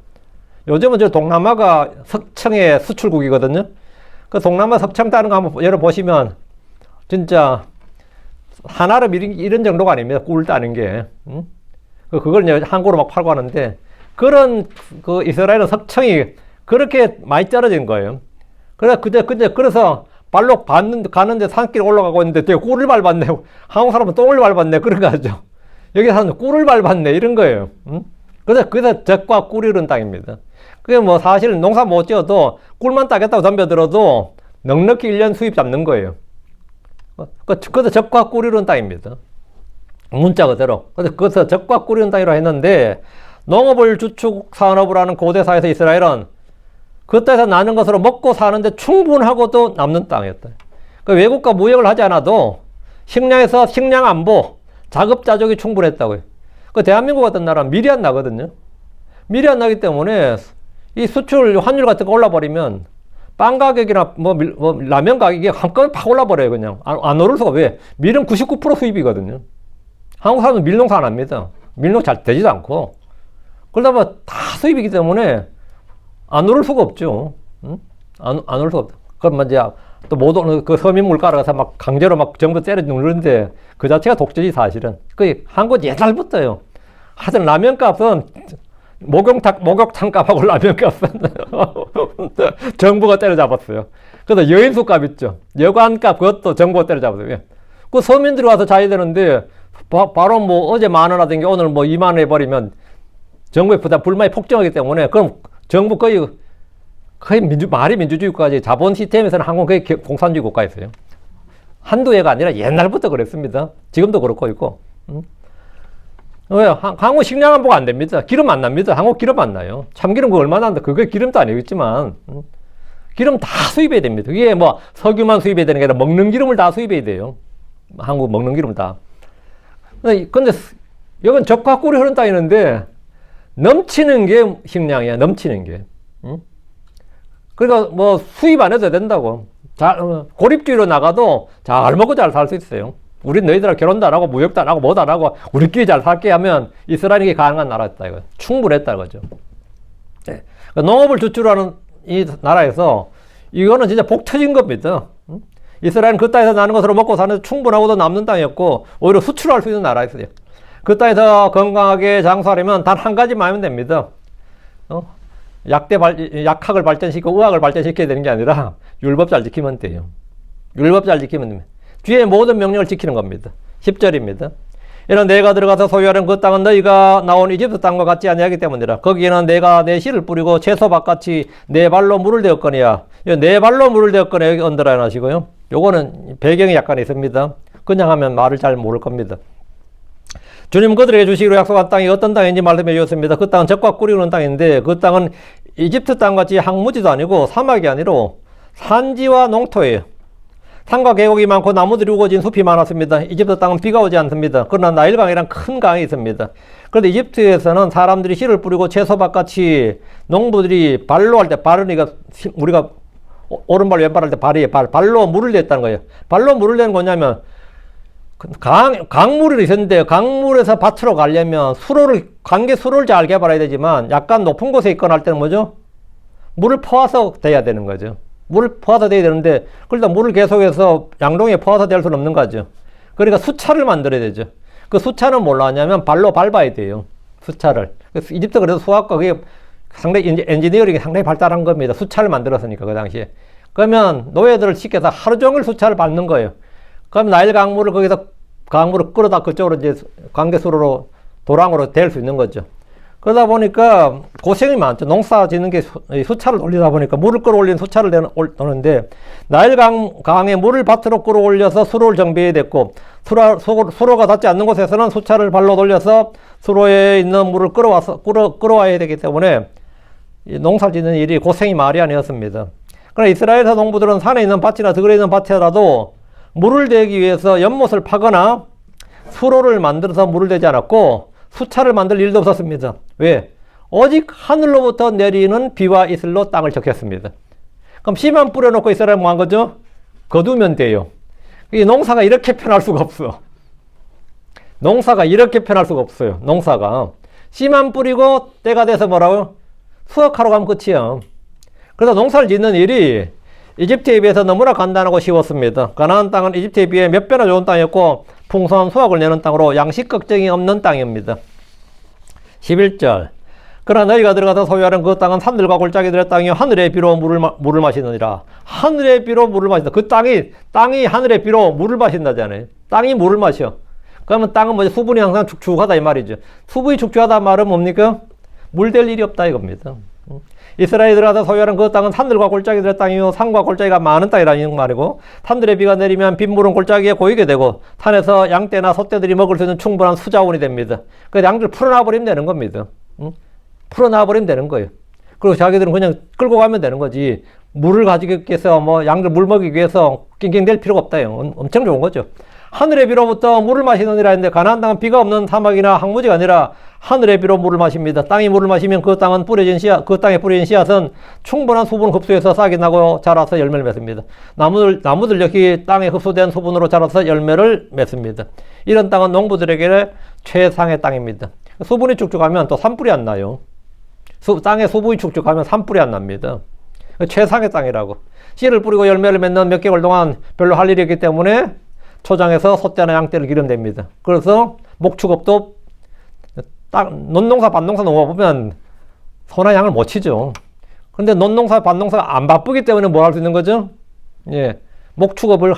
요즘은 저 동남아가 석청의 수출국이거든요. 그 동남아 석청 따는 거 한번 열어보시면 진짜 하나로 이런 정도가 아닙니다. 꿀 따는 게. 그걸 이제 한국으로 막 팔고 하는데, 그런 그 이스라엘은 석청이 그렇게 많이 떨어진 거예요. 그래서 발로 가는데 산길 올라가고 있는데 되게 꿀을 밟았네. 한국 사람은 똥을 밟았네. 그런 거 하죠. 여기 사람은 꿀을 밟았네. 이런 거예요. 그래서 젖과 꿀이 흐른 땅입니다. 그게 뭐 사실 농사 못 지어도 꿀만 따겠다고 덤벼들어도 넉넉히 1년 수입 잡는 거예요. 그래서 젖과 꿀이 흐른 땅입니다. 문자 그대로. 그래서 젖과 꿀이 흐른 땅이라고 했는데, 농업을 주축 산업을 하는 고대사에서 이스라엘은 그 땅에서 나는 것으로 먹고 사는데 충분하고도 남는 땅이었다. 외국과 무역을 하지 않아도 식량에서 식량 안보, 자급자족이 충분했다고요. 대한민국 같은 나라는 밀이 안 나거든요. 밀이 안 나기 때문에 이 수출 환율 같은 거 올라버리면 빵 가격이나 뭐 라면 가격이 한꺼번에 팍 올라버려요. 그냥 안 오를 수가. 왜? 밀은 99% 수입이거든요. 한국 사람은 밀 농사 안 합니다. 밀 농사 잘 되지도 않고. 그러다 보면 다 수입이기 때문에 안 오를 수가 없죠. 응? 안 오를 수가 없다. 그럼 이제 또 모든 그 서민 물가를 가서 막 강제로 막 정부 때려 누르는데 그 자체가 독재지 사실은. 그 한국 옛날부터요. 하여튼 라면 값은 목욕탕 값하고 라면 값은 정부가 때려잡았어요. 그래서 여인수 값 있죠. 여관 값 그것도 정부가 때려잡았어요. 그 서민들이 와서 자야 되는데 바로 뭐 어제 10,000원 하던 게 오늘 뭐 20,000원 해버리면 정부의 부담 불만이 폭증하기 때문에, 그럼 정부 거의 말이 민주주의 국가지. 자본 시스템에서는 한국은 거의 공산주의 국가였어요. 한두 해가 아니라 옛날부터 그랬습니다. 지금도 그렇고 있고. 왜요? 한국 식량 안보가 안 됩니다. 기름 안 납니다. 한국 기름 안 나요. 참기름 그거 얼마나 난다. 그게 기름도 아니겠지만, 기름 다 수입해야 됩니다. 이게 뭐 석유만 수입해야 되는 게 아니라 먹는 기름을 다 수입해야 돼요. 한국 먹는 기름 다. 근데 여긴 젖과 꿀이 흐른 땅이는데 넘치는 게 식량이야. 넘치는 게. 그러니까 뭐 수입 안 해도 된다고. 고립주의로 나가도 잘 먹고 잘 살 수 있어요. 우리 너희들하고 결혼도 안 하고 무역도 안 하고 뭐도 안 하고 우리끼리 잘 살게 하면 이스라엘이 가능한 나라였다 이거. 충분했다 이거죠. 네. 농업을 주축으로 하는 이 나라에서 이거는 진짜 복 터진 겁니다. 이스라엘은 그 땅에서 나는 것으로 먹고 사는데 충분하고도 남는 땅이었고 오히려 수출할 수 있는 나라였어요. 그 땅에서 건강하게 장수하려면 단 한 가지만 하면 됩니다. 약학을 발전시키고 의학을 발전시켜야 되는 게 아니라 율법 잘 지키면 돼요. 율법 잘 지키면 됩니다. 뒤에 모든 명령을 지키는 겁니다. 10절입니다. 이런 내가 들어가서 소유하는 그 땅은 너희가 나온 이집트 땅과 같지 아니하기 때문이라. 거기에는 내가 내 씨를 뿌리고 채소밭같이 내 발로 물을 대었거니와. 내 발로 물을 대었거니 여기 언더라인 하시고요. 요거는 배경이 약간 있습니다. 그냥 하면 말을 잘 모를 겁니다. 주님 그들에게 주시기로 약속한 땅이 어떤 땅인지 말씀해 주셨습니다. 그 땅은 젖과 꿀이 흐르는 땅인데 그 땅은 이집트 땅같이 항무지도 아니고 사막이 아니고 산지와 농토예요. 산과 계곡이 많고 나무들이 우거진 숲이 많았습니다. 이집트 땅은 비가 오지 않습니다. 그러나 나일강이란 큰 강이 있습니다. 그런데 이집트에서는 사람들이 씨를 뿌리고 채소밭같이 농부들이 발로 할 때 발은 우리가 오른발 왼발 할 때 발로 물을 냈다는 거예요. 발로 물을 내는 거냐면 강물이 있었는데 강물에서 밭으로 가려면 관계 수로를 잘 개발해야 되지만 약간 높은 곳에 있거나 할 때는 뭐죠? 물을 퍼와서 돼야 되는 거죠. 물을 퍼와서 돼야 되는데 그러다 물을 계속해서 양동이에 퍼와서 될 수는 없는 거죠. 그러니까 수차를 만들어야 되죠. 그 수차는 뭘로 하냐면 발로 밟아야 돼요. 수차를. 그래서 이집트 그래서 수학과 그게 상당히 엔지니어링이 상당히 발달한 겁니다. 수차를 만들었으니까 그 당시에. 그러면 노예들을 시켜서 하루 종일 수차를 밟는 거예요. 그럼 나일 강물을 거기서 강물을 끌어다 그쪽으로 이제 관계수로로 도랑으로 댈 수 있는 거죠. 그러다 보니까 고생이 많죠. 농사 짓는 게 수차를 돌리다 보니까 물을 끌어올린 수차를 도는데 나일 강에 물을 밭으로 끌어올려서 수로를 정비해야 됐고 수로가 닿지 않는 곳에서는 수차를 발로 돌려서 수로에 있는 물을 끌어와야 되기 때문에 농사 짓는 일이 고생이 말이 아니었습니다. 그러나 이스라엘에서 농부들은 산에 있는 밭이나 들에 있는 밭에라도 물을 대기 위해서 연못을 파거나 수로를 만들어서 물을 대지 않았고 수차를 만들 일도 없었습니다. 왜? 오직 하늘로부터 내리는 비와 이슬로 땅을 적셨습니다. 그럼 씨만 뿌려놓고 이스라엘은 뭐 한 거죠? 거두면 돼요. 이 농사가 이렇게 편할 수가 없어. 농사가 이렇게 편할 수가 없어요. 농사가. 씨만 뿌리고 때가 돼서 뭐라고요? 수확하러 가면 끝이야. 그래서 농사를 짓는 일이 이집트에 비해서 너무나 간단하고 쉬웠습니다. 가나안 땅은 이집트에 비해 몇 배나 좋은 땅이었고 풍성한 수확을 내는 땅으로 양식 걱정이 없는 땅입니다. 11절. 그러나 너희가 들어가서 소유하는 그 땅은 산들과 골짜기들의 땅이요 하늘의 비로 물을 마시느니라. 하늘의 비로 물을 마신다. 그 땅이 하늘의 비로 물을 마신다잖아요. 땅이 물을 마셔. 그러면 땅은 뭐죠? 수분이 항상 축축하다 이 말이죠. 수분이 축축하다 말은 뭡니까? 물될 일이 없다 이겁니다. 이스라엘이 들어가서 소유하는 그 땅은 산들과 골짜기들의 땅이요 산과 골짜기가 많은 땅이라는 말이고 산들의 비가 내리면 빗물은 골짜기에 고이게 되고 산에서 양떼나 소떼들이 먹을 수 있는 충분한 수자원이 됩니다. 그 양들 풀어놔 버리면 되는 겁니다. 풀어놔 버리면 되는 거예요. 그리고 자기들은 그냥 끌고 가면 되는 거지 물을 가지기 위해서 뭐 양들 물 먹이기 위해서 낑낑댈 필요가 없다요. 엄청 좋은 거죠. 하늘의 비로부터 물을 마시느니라 했는데 가나안 땅은 비가 없는 사막이나 항무지가 아니라 하늘의 비로 물을 마십니다. 땅이 물을 마시면 그 땅은 그 땅에 뿌려진 씨앗은 충분한 수분을 흡수해서 싹이 나고 자라서 열매를 맺습니다. 나무들 역시 땅에 흡수된 수분으로 자라서 열매를 맺습니다. 이런 땅은 농부들에게 최상의 땅입니다. 수분이 축축하면 또 산불이 안 나요. 땅에 수분이 축축하면 산불이 안 납니다. 최상의 땅이라고. 씨를 뿌리고 열매를 맺는 몇 개월 동안 별로 할 일이 없기 때문에 초장에서 소떼나 양떼를 기르면 됩니다. 그래서 목축업도 논농사, 밭농사 농업보면 소나 양을 못 치죠. 근데 논농사, 밭농사가 안 바쁘기 때문에 뭘 할 수 있는 거죠? 예, 목축업을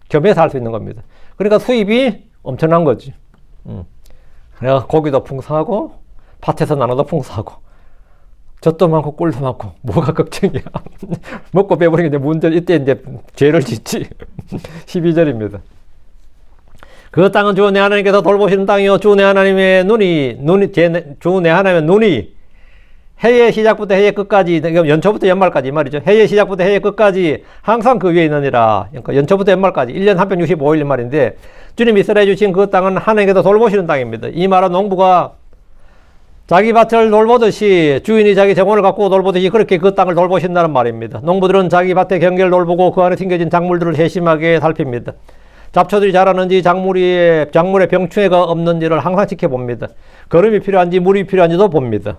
겸해서 할 수 있는 겁니다. 그러니까 수입이 엄청난 거지. 그래서 고기도 풍성하고 밭에서 나눠도 풍성하고 젖도 많고 꿀도 많고 뭐가 걱정이야. 먹고 배부르는 게 문제. 이때 이제 죄를 짓지. 12절입니다. 그 땅은 주 내 하나님께서 돌보시는 땅이요 주 내 하나님의 주 내 하나님의 눈이 해의 시작부터 해의 끝까지, 연초부터 연말까지 말이죠. 해의 시작부터 해의 끝까지 항상 그 위에 있느니라. 그러니까 연초부터 연말까지 1년 365일 말인데 주님 이스라엘 주신 그 땅은 하나님께서 돌보시는 땅입니다. 이 말은 농부가 자기 밭을 돌보듯이 주인이 자기 정원을 갖고 돌보듯이 그렇게 그 땅을 돌보신다는 말입니다. 농부들은 자기 밭의 경계를 돌보고 그 안에 튕겨진 작물들을 세심하게 살핍니다. 잡초들이 자라는지 작물에 병충해가 없는지를 항상 지켜봅니다. 거름이 필요한지 물이 필요한지도 봅니다.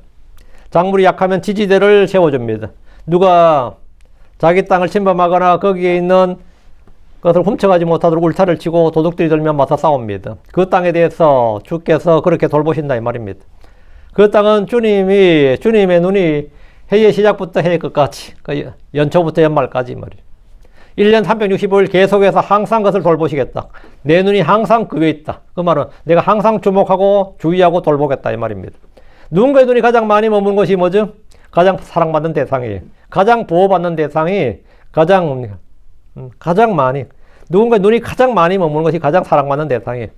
작물이 약하면 지지대를 세워줍니다. 누가 자기 땅을 침범하거나 거기에 있는 것을 훔쳐가지 못하도록 울타리를 치고 도둑들이 들면 맞서 싸웁니다. 그 땅에 대해서 주께서 그렇게 돌보신다 이 말입니다. 그 땅은 주님의 눈이 해의 시작부터 해의 끝까지, 연초부터 연말까지 말이에요. 1년 365일 계속해서 항상 그것을 돌보시겠다. 내 눈이 항상 그 위에 있다. 그 말은 내가 항상 주목하고 주의하고 돌보겠다 이 말입니다. 누군가의 눈이 가장 많이 머무는 것이 뭐죠? 가장 사랑받는 대상이에요. 가장 보호받는 대상이 가장 많이, 누군가의 눈이 가장 많이 머무는 것이 가장 사랑받는 대상이에요.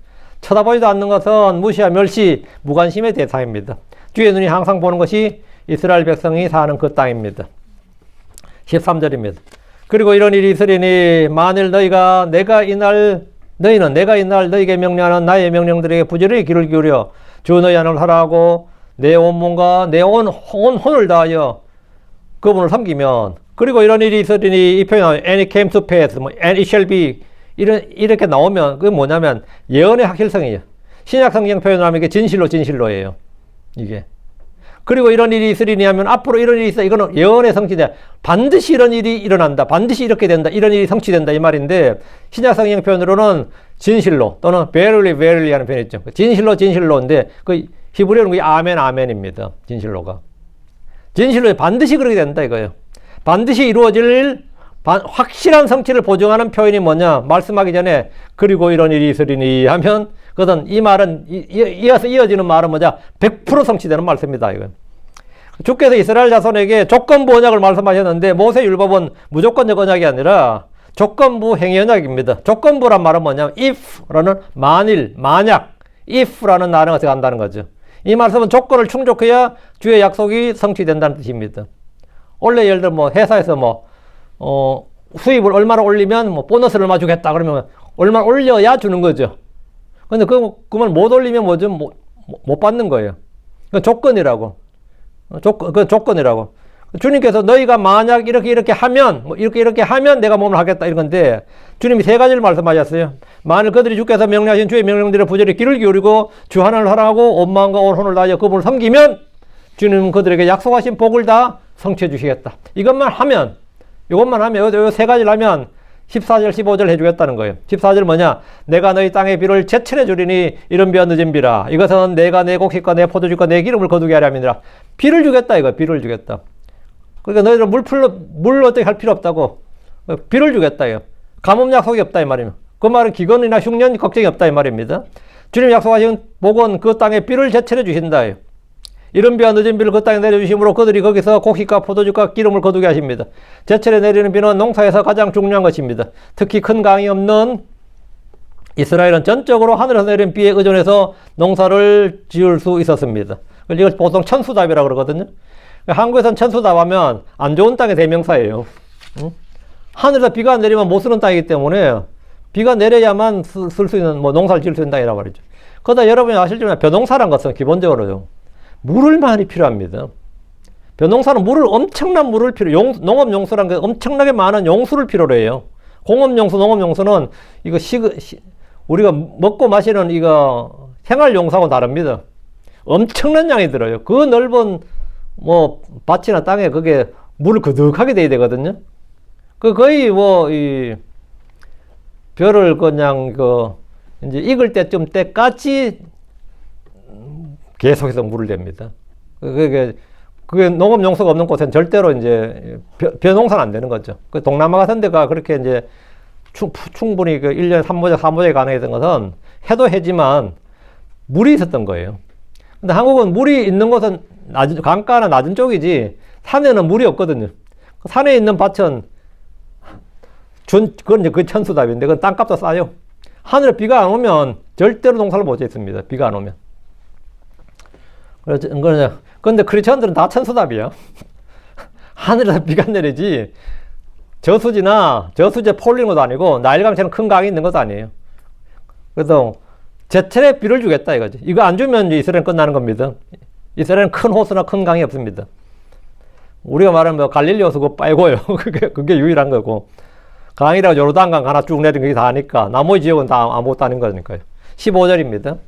쳐다보지도 않는 것은 무시와 멸시, 무관심의 대상입니다. 주의 눈이 항상 보는 것이 이스라엘 백성이 사는 그 땅입니다. 13절입니다. 그리고 이런 일이 있으리니 만일 너희는 내가 이날 너희에게 명령하는 나의 명령들에게 부지런히 귀를 기울여 주 너희 하나님을 사랑하고 내 온 몸과 내 온 혼을 다하여 그분을 섬기면, 그리고 이런 일이 있으리니 이 표현 and it came to pass, and it shall be 이렇게 나오면 그게 뭐냐면 예언의 확실성이에요. 신약 성경 표현을 하면 이게 진실로예요. 이게. 그리고 이런 일이 있으리니 하면 앞으로 이런 일이 있어. 이거는 예언의 성취다. 반드시 이런 일이 일어난다. 반드시 이렇게 된다. 이런 일이 성취된다. 이 말인데 신약 성경 표현으로는 진실로 또는 verily 하는 표현이 있죠. 진실로인데 그 히브리어는 그게 아멘입니다. 진실로 반드시 그렇게 된다 이거예요. 반드시 이루어질 확실한 성취를 보증하는 표현이 뭐냐? 말씀하기 전에 그리고 이런 일이 있으리니 하면 그것은 이 말은 이어서 이어지는 말은 뭐냐? 100% 성취되는 말씀이다 이거. 주께서 이스라엘 자손에게 조건부 언약을 말씀하셨는데 모세 율법은 무조건적 언약이 아니라 조건부 행위 언약입니다. 조건부란 말은 뭐냐면 if라는 만일, 만약, if라는 단어가 들어간다는 거죠. 이 말씀은 조건을 충족해야 주의 약속이 성취된다는 뜻입니다. 원래 예를 들어 회사에서 수입을 얼마나 올리면 뭐 보너스를 얼마 주겠다 그러면 얼마 올려야 주는 거죠. 근데 그걸 못 올리면 뭐죠? 못 받는 거예요. 그 조건이라고. 그 조건이라고. 주님께서 너희가 만약 이렇게 하면, 이렇게 하면 내가 몸을 하겠다 이런 건데, 주님이 세 가지를 말씀하셨어요. 만일 그들이 주께서 명령하신 주의 명령들에 부절히 귀를 기울이고 주 하나를 사랑하고 온 마음과 온 혼을 다하여 그분을 섬기면 주님은 그들에게 약속하신 복을 다 성취해 주시겠다. 이것만 하면, 요 세 가지를 하면 14절, 15절 해주겠다는 거예요. 14절 뭐냐? 내가 너희 땅의 비를 제철에 주리니 이른 비와 늦은 비라. 이것은 내가 내 곡식과 내 포도주과 내 기름을 거두게 하려 함이니라. 비를 주겠다, 이거. 비를 주겠다. 그러니까 너희들 물 어떻게 할 필요 없다고. 비를 주겠다, 이거. 가뭄 약속이 없다, 이 말이면. 그 말은 기근이나 흉년 걱정이 없다, 이 말입니다. 주님 약속하신 복은 그 땅에 비를 제철에 주신다, 이거. 이른 비와 늦은 비를 그 땅에 내려주심으로 그들이 거기서 곡식과 포도주과 기름을 거두게 하십니다. 제철에 내리는 비는 농사에서 가장 중요한 것입니다. 특히 큰 강이 없는 이스라엘은 전적으로 하늘에서 내린 비에 의존해서 농사를 지을 수 있었습니다. 이걸 보통 천수답이라고 그러거든요. 한국에서는 천수답 하면 안 좋은 땅의 대명사예요. 하늘에서 비가 안 내리면 못 쓰는 땅이기 때문에 비가 내려야만 쓸 수 있는 농사를 지을 수 있는 땅이라고 말이죠. 그러다 여러분이 아실지만 벼농사란 것은 기본적으로요. 물을 많이 필요합니다. 벼농사는 엄청난 물을 농업용수라는 게 엄청나게 많은 용수를 필요로 해요. 공업용수, 농업용수는 이거 우리가 먹고 마시는 이거 생활용수하고 다릅니다. 엄청난 양이 들어요. 그 넓은 밭이나 땅에 그게 물을 그득하게 돼야 되거든요. 거의 이 벼를 그냥 이제 익을 때까지 계속해서 물을 댑니다. 그게 농업용수가 없는 곳엔 절대로 이제 벼농사는 안 되는 거죠. 동남아 같은 데가 그렇게 이제 충분히 1년에 3모작 가능했던 것은 해도 해지만 물이 있었던 거예요. 근데 한국은 물이 있는 곳은 강가나 낮은 쪽이지 산에는 물이 없거든요. 산에 있는 밭은 그건 이제 그 천수답인데 그건 땅값도 싸요. 하늘에 비가 안 오면 절대로 농사를 못 짓습니다. 비가 안 오면. 그런데 크리스천들은 다 천수답이야. 하늘에서 비가 내리지 저수지에 폴린 것도 아니고 나일강처럼 큰 강이 있는 것도 아니에요. 그래서 제철에 비를 주겠다 이거지. 이거 안 주면 이스라엘은 끝나는 겁니다. 이스라엘은 큰 호수나 큰 강이 없습니다. 우리가 말하는 갈릴리 호수 그거 빼고요. 그게 유일한 거고. 강이라고 요르단강 하나 쭉 내린 게 다 아니까 나머지 지역은 다 아무것도 아닌 거니까요. 15절입니다.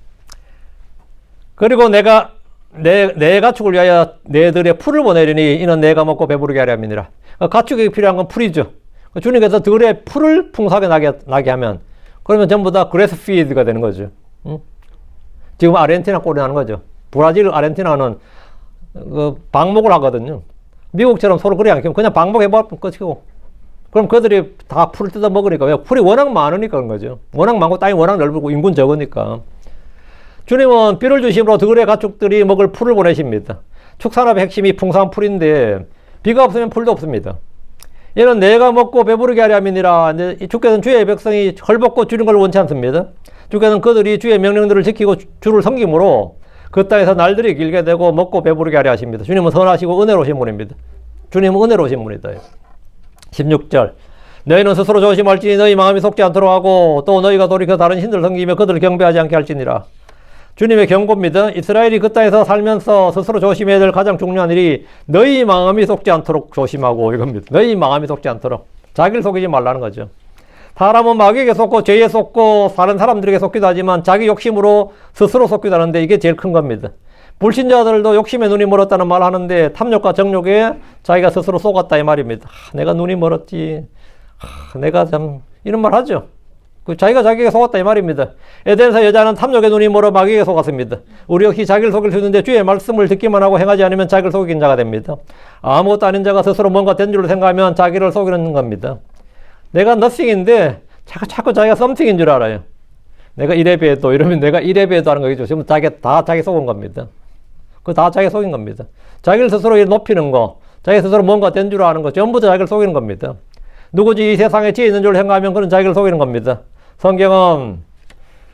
그리고 내가 내 가축을 위하여 내들의 풀을 보내리니 이는 내가 먹고 배부르게 하려 함이니라. 가축이 필요한 건 풀이죠. 주님께서 들의 풀을 풍성하게 나게 하면 그러면 전부 다 그레스 피드가 되는 거죠. 지금 아르헨티나 꼴이 나는 거죠. 브라질, 아르헨티나는 방목을 하거든요. 미국처럼 서로 그래 않게 그냥 방목해버리면 끝이고. 그럼 그들이 다 풀을 뜯어 먹으니까 왜? 풀이 워낙 많으니까 그런 거죠. 워낙 많고 땅이 워낙 넓고 인구는 적으니까. 주님은 비를 주심으로 들의 가축들이 먹을 풀을 보내십니다. 축산업의 핵심이 풍성한 풀인데 비가 없으면 풀도 없습니다. 이는 내가 먹고 배부르게 하려 함이니라. 주께서는 주의 백성이 헐벗고 줄인 걸 원치 않습니다. 주께서는 그들이 주의 명령들을 지키고 주를 섬김으로 그 땅에서 날들이 길게 되고 먹고 배부르게 하려 하십니다. 주님은 선하시고 은혜로우신 분입니다. 주님은 은혜로우신 분이다. 16절 너희는 스스로 조심할지니 너희 마음이 속지 않도록 하고 또 너희가 돌이켜 다른 신들을 섬기며 그들을 경배하지 않게 할지니라. 주님의 경고입니다. 이스라엘이 그 땅에서 살면서 스스로 조심해야 될 가장 중요한 일이 너희 마음이 속지 않도록 조심하고 이겁니다. 너희 마음이 속지 않도록. 자기를 속이지 말라는 거죠. 사람은 마귀에게 속고 죄에 속고 다른 사람들에게 속기도 하지만 자기 욕심으로 스스로 속기도 하는데 이게 제일 큰 겁니다. 불신자들도 욕심에 눈이 멀었다는 말 하는데 탐욕과 정욕에 자기가 스스로 속았다 이 말입니다. 내가 눈이 멀었지. 내가 참 이런 말 하죠. 자기가 자기에게 속았다 이 말입니다. 에덴에서 여자는 탐욕에 눈이 멀어 마귀에게 속았습니다. 우리 역시 자기를 속일 수 있는데 주의 말씀을 듣기만 하고 행하지 않으면 자기를 속인 자가 됩니다. 아무것도 아닌 자가 스스로 뭔가 된 줄로 생각하면 자기를 속이는 겁니다. 내가 nothing인데 자꾸 자기가 something인 줄 알아요. 내가 이래 배도 이러면 내가 이래 배도 하는 거겠죠. 지금 다 자기 속은 겁니다. 그거 다 자기 속인 겁니다. 자기를 스스로 높이는 거, 자기 스스로 뭔가 된 줄 아는 거 전부 다 자기를 속이는 겁니다. 누구지 이 세상에 지혜 있는 줄 생각하면 그런 자기를 속이는 겁니다. 성경은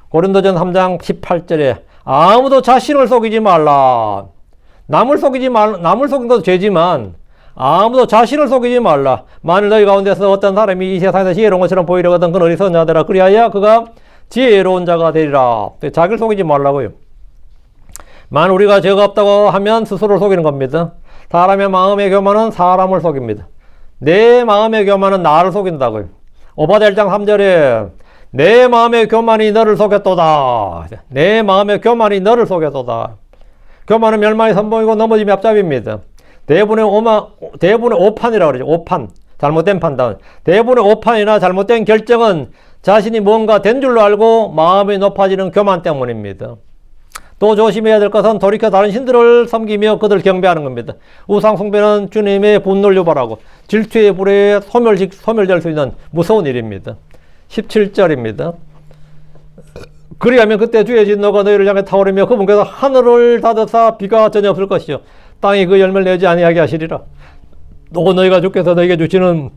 고린도전 3장 18절에 아무도 자신을 속이지 말라. 남을 속이는 것도 죄지만 아무도 자신을 속이지 말라. 만일 너희 가운데서 어떤 사람이 이 세상에서 지혜로운 것처럼 보이려거든 그는 어리석은 자들아. 그리하여 그가 지혜로운 자가 되리라. 자기를 속이지 말라고요. 만일 우리가 죄가 없다고 하면 스스로를 속이는 겁니다. 사람의 마음의 교만은 사람을 속입니다. 내 마음의 교만은 나를 속인다고요. 오바댜 1장 3절에 내 마음의 교만이 너를 속였도다. 내 마음의 교만이 너를 속였도다. 교만은 멸망의 선봉이고 넘어짐이 앞잡이입니다. 대부분의 오판이라고 그러죠. 오판. 잘못된 판단. 대부분의 오판이나 잘못된 결정은 자신이 뭔가 된 줄로 알고 마음이 높아지는 교만 때문입니다. 또 조심해야 될 것은 돌이켜 다른 신들을 섬기며 그들을 경배하는 겁니다. 우상 숭배는 주님의 분노를 유발하고 질투의 불에 소멸될 수 있는 무서운 일입니다. 17절입니다. 그리하면 그때 주의 진노가 너희를 향해 타오르며 그분께서 하늘을 닫으사 비가 전혀 없을 것이요 땅이 그 열매를 내지 아니하게 하시리라. 또 너희가 주께서 너희에게 주시는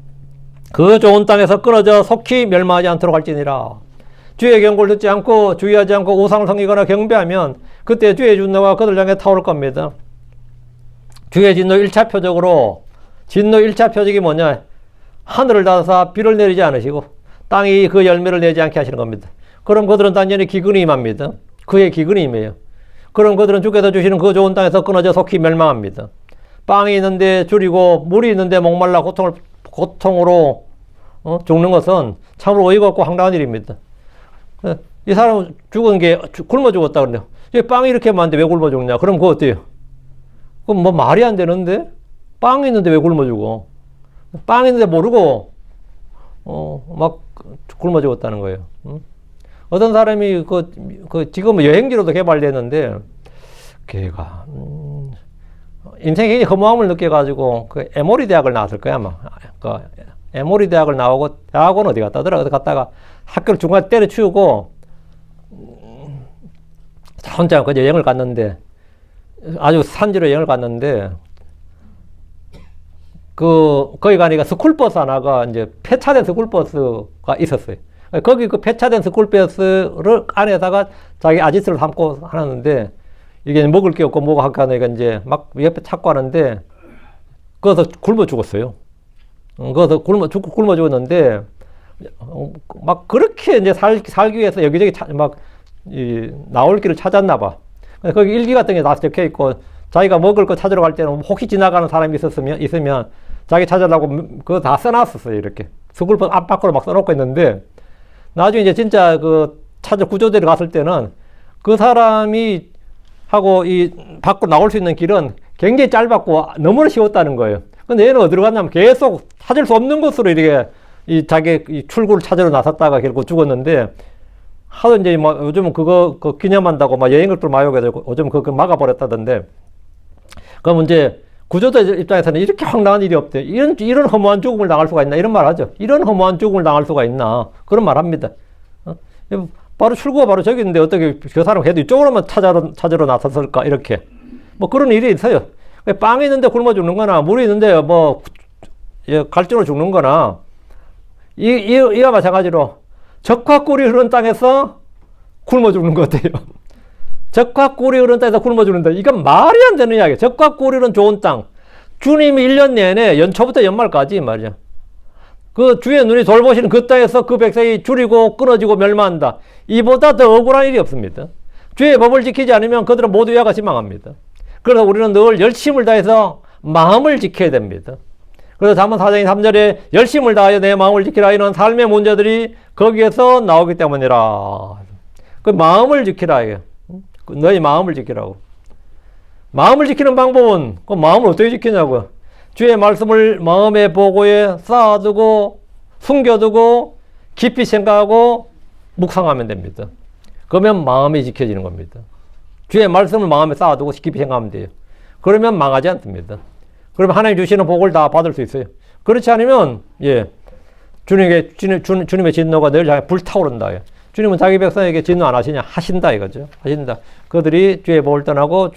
그 좋은 땅에서 끊어져 속히 멸망하지 않도록 할지니라. 주의 경고를 듣지 않고 주의하지 않고 우상을 섬기거나 경배하면 그때 주의 진노가 그들 향해 타오를 겁니다. 주의 진노 1차 표적으로 진노 1차 표적이 뭐냐? 하늘을 닫아서 비를 내리지 않으시고 땅이 그 열매를 내지 않게 하시는 겁니다. 그럼 그들은 단전히 기근이 임합니다. 그의 기근이 임해요. 그럼 그들은 주께서 주시는 그 좋은 땅에서 끊어져 속히 멸망합니다. 빵이 있는데 줄이고 물이 있는데 목말라 고통으로 죽는 것은 참으로 어이가 없고 황당한 일입니다. 이 사람은 죽은 게 굶어 죽었다 그러네요. 빵이 이렇게 많은데 왜 굶어 죽냐? 그럼 그거 어때요? 그럼 뭐 말이 안 되는데? 빵이 있는데 왜 굶어 죽어? 빵이 있는데 모르고 막 굶어 죽었다는 거예요. 어떤 사람이 지금 여행기로도 개발됐는데 걔가 인생에 굉장히 허무함을 느껴가지고 그 에모리 대학을 나왔을 거야 아마. 그 에모리 대학을 나오고 대학원 어디 갔다더라. 어디 갔다가 학교를 중간에 때려치우고 혼자 그 여행을 갔는데 아주 산지로 여행을 갔는데 거기 가니까 스쿨버스 하나가 이제 폐차된 스쿨버스가 있었어요. 거기 그 폐차된 스쿨버스를 안에다가 자기 아지트를 담고 하는데 이게 먹을 게 없고 뭐가 하니까 이제 막 옆에 찾고 하는데 거기서 굶어 죽었어요. 거기서 굶어 죽었는데 막 그렇게 이제 살기 위해서 여기저기 나올 길을 찾았나 봐. 거기 일기 같은 게 다 적혀 있고 자기가 먹을 거 찾으러 갈 때는 혹시 지나가는 사람이 있으면 자기 찾으려고 그거 다 써놨었어요. 이렇게 스쿨버스 앞 밖으로 막 써놓고 있는데 나중에 이제 진짜 구조대를 갔을 때는 그 사람이 하고 이 밖으로 나올 수 있는 길은 굉장히 짧았고 너무나 쉬웠다는 거예요. 근데 얘는 어디로 갔냐면 계속 찾을 수 없는 곳으로 이렇게 자기 출구를 찾으러 나섰다가 결국 죽었는데 하도 이제 요즘은 그거 기념한다고 여행을 또 많이 오게 되고 요즘 그거 막아버렸다던데 그럼 이제 구조대 입장에서는 이렇게 황당한 일이 없대. 이런 허무한 죽음을 당할 수가 있나? 이런 말 하죠. 이런 허무한 죽음을 당할 수가 있나? 그런 말 합니다. 바로 출구가 바로 저기 있는데 어떻게 그 사람 해도 이쪽으로만 찾으러 나섰을까? 이렇게. 그런 일이 있어요. 빵이 있는데 굶어 죽는 거나, 물이 있는데 갈증으로 죽는 거나, 이와 마찬가지로 적화꿀이 흐르는 땅에서 굶어 죽는 것 같아요. 적화꿀이 흐르는 땅에서 굶어 죽는다. 이건 말이 안 되는 이야기예요. 적화꿀이 흐르는 좋은 땅. 주님이 1년 내내 연초부터 연말까지 말이야. 그 주의 눈이 돌보시는 그 땅에서 그 백성이 줄이고 끊어지고 멸망한다. 이보다 더 억울한 일이 없습니다. 주의 법을 지키지 않으면 그들은 모두 야가 지망합니다. 그래서 우리는 늘 열심을 다해서 마음을 지켜야 됩니다. 그래서 잠언 4장 3절에 열심을 다하여 내 마음을 지키라 이런 삶의 문제들이 거기에서 나오기 때문이라. 그 마음을 지키라 이게. 너희 마음을 지키라고. 마음을 지키는 방법은 그 마음을 어떻게 지키냐고요. 주의 말씀을 마음의 보고에 쌓아두고 숨겨두고 깊이 생각하고 묵상하면 됩니다. 그러면 마음이 지켜지는 겁니다. 주의 말씀을 마음에 쌓아두고 깊이 생각하면 돼요. 그러면 망하지 않습니다. 그러면 하나님 주시는 복을 다 받을 수 있어요. 그렇지 않으면 주님의 진노가 너희를 향해 불타오른다. 주님은 자기 백성에게 진노 안 하시냐? 하신다 이거죠. 하신다. 그들이 주의 복을 떠나고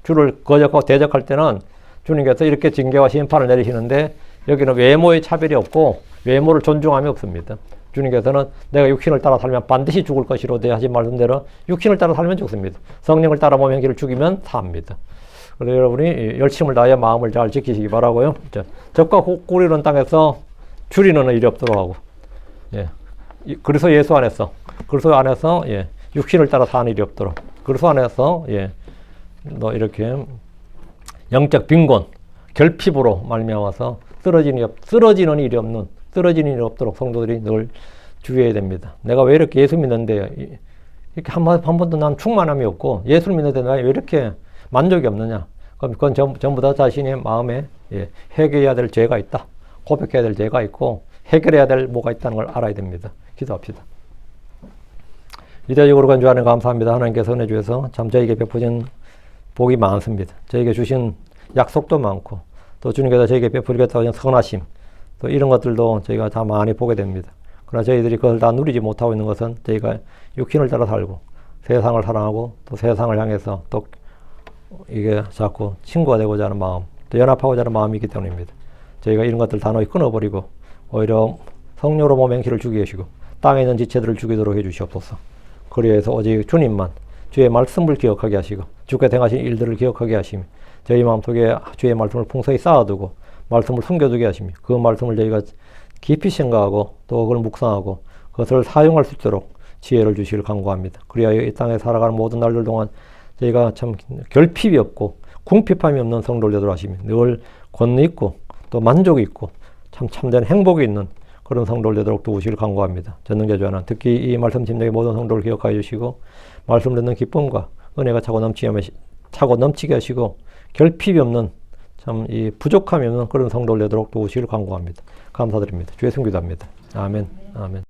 주를 거역하고 대적할 때는 주님께서 이렇게 징계와 심판을 내리시는데 여기는 외모의 차별이 없고 외모를 존중함이 없습니다. 주님께서는 내가 육신을 따라 살면 반드시 죽을 것이로되 하신 말씀대로 육신을 따라 살면 죽습니다. 성령을 따라 몸의 행위를 죽이면 삽니다. 그래서 여러분이 열심을 다해 마음을 잘 지키시기 바라고요. 적과 꿀이는 땅에서 줄이는 일이 없도록 하고, 예. 그리스도 예수 안에서, 예. 육신을 따라 사는 일이 없도록, 그리스도 안에서, 예. 너 이렇게 영적 빈곤, 결핍으로 말미암아서 쓰러지는 일이 없도록 성도들이 늘 주의해야 됩니다. 내가 왜 이렇게 예수 믿는데 이렇게 한 번도 난 충만함이 없고 예수를 믿는데 왜 이렇게 만족이 없느냐? 그럼 그건 전부 다 자신의 마음에 예, 해결해야 될 죄가 있다. 고백해야 될 죄가 있고 해결해야 될 뭐가 있다는 걸 알아야 됩니다. 기도합시다. 이대적으로 간주하는 감사합니다. 하나님께서 은혜 주셔서 참 저에게 베푸신 복이 많습니다. 저에게 주신 약속도 많고 또 주님께서 저에게 베풀겠다고 하신 선하심 또 이런 것들도 저희가 다 많이 보게 됩니다. 그러나 저희들이 그걸 다 누리지 못하고 있는 것은 저희가 육신을 따라 살고 세상을 사랑하고 또 세상을 향해서 또 이게 자꾸 친구가 되고자 하는 마음 또 연합하고자 하는 마음이 있기 때문입니다. 저희가 이런 것들 단호히 끊어버리고 오히려 성령으로 몸 행실을 주게 하시고 땅에 있는 지체들을 죽이도록 해주시옵소서. 그리해서 오직 주님만 주의 말씀을 기억하게 하시고 주께서 행하신 일들을 기억하게 하시며 저희 마음속에 주의 말씀을 풍성히 쌓아두고 말씀을 숨겨두게 하시며 그 말씀을 저희가 깊이 생각하고 또 그걸 묵상하고 그것을 사용할 수 있도록 지혜를 주시길 간구합니다. 그리하여 이 땅에 살아가는 모든 날들 동안 저희가 참 결핍이 없고 궁핍함이 없는 성도를 되도록 하시며 늘 권리 있고 또 만족이 있고 참된 행복이 있는 그런 성도를 되도록 도우시길 간구합니다. 전능자주 하나님 특히 이 말씀 침략의 모든 성도를 기억하여 주시고 말씀을 듣는 기쁨과 은혜가 차고 넘치게 하시고 결핍이 없는 참 이 부족함이 없는 그런 성도를 되도록 도우시길 간구합니다. 감사드립니다. 주의 승기도합니다. 아멘. 아멘.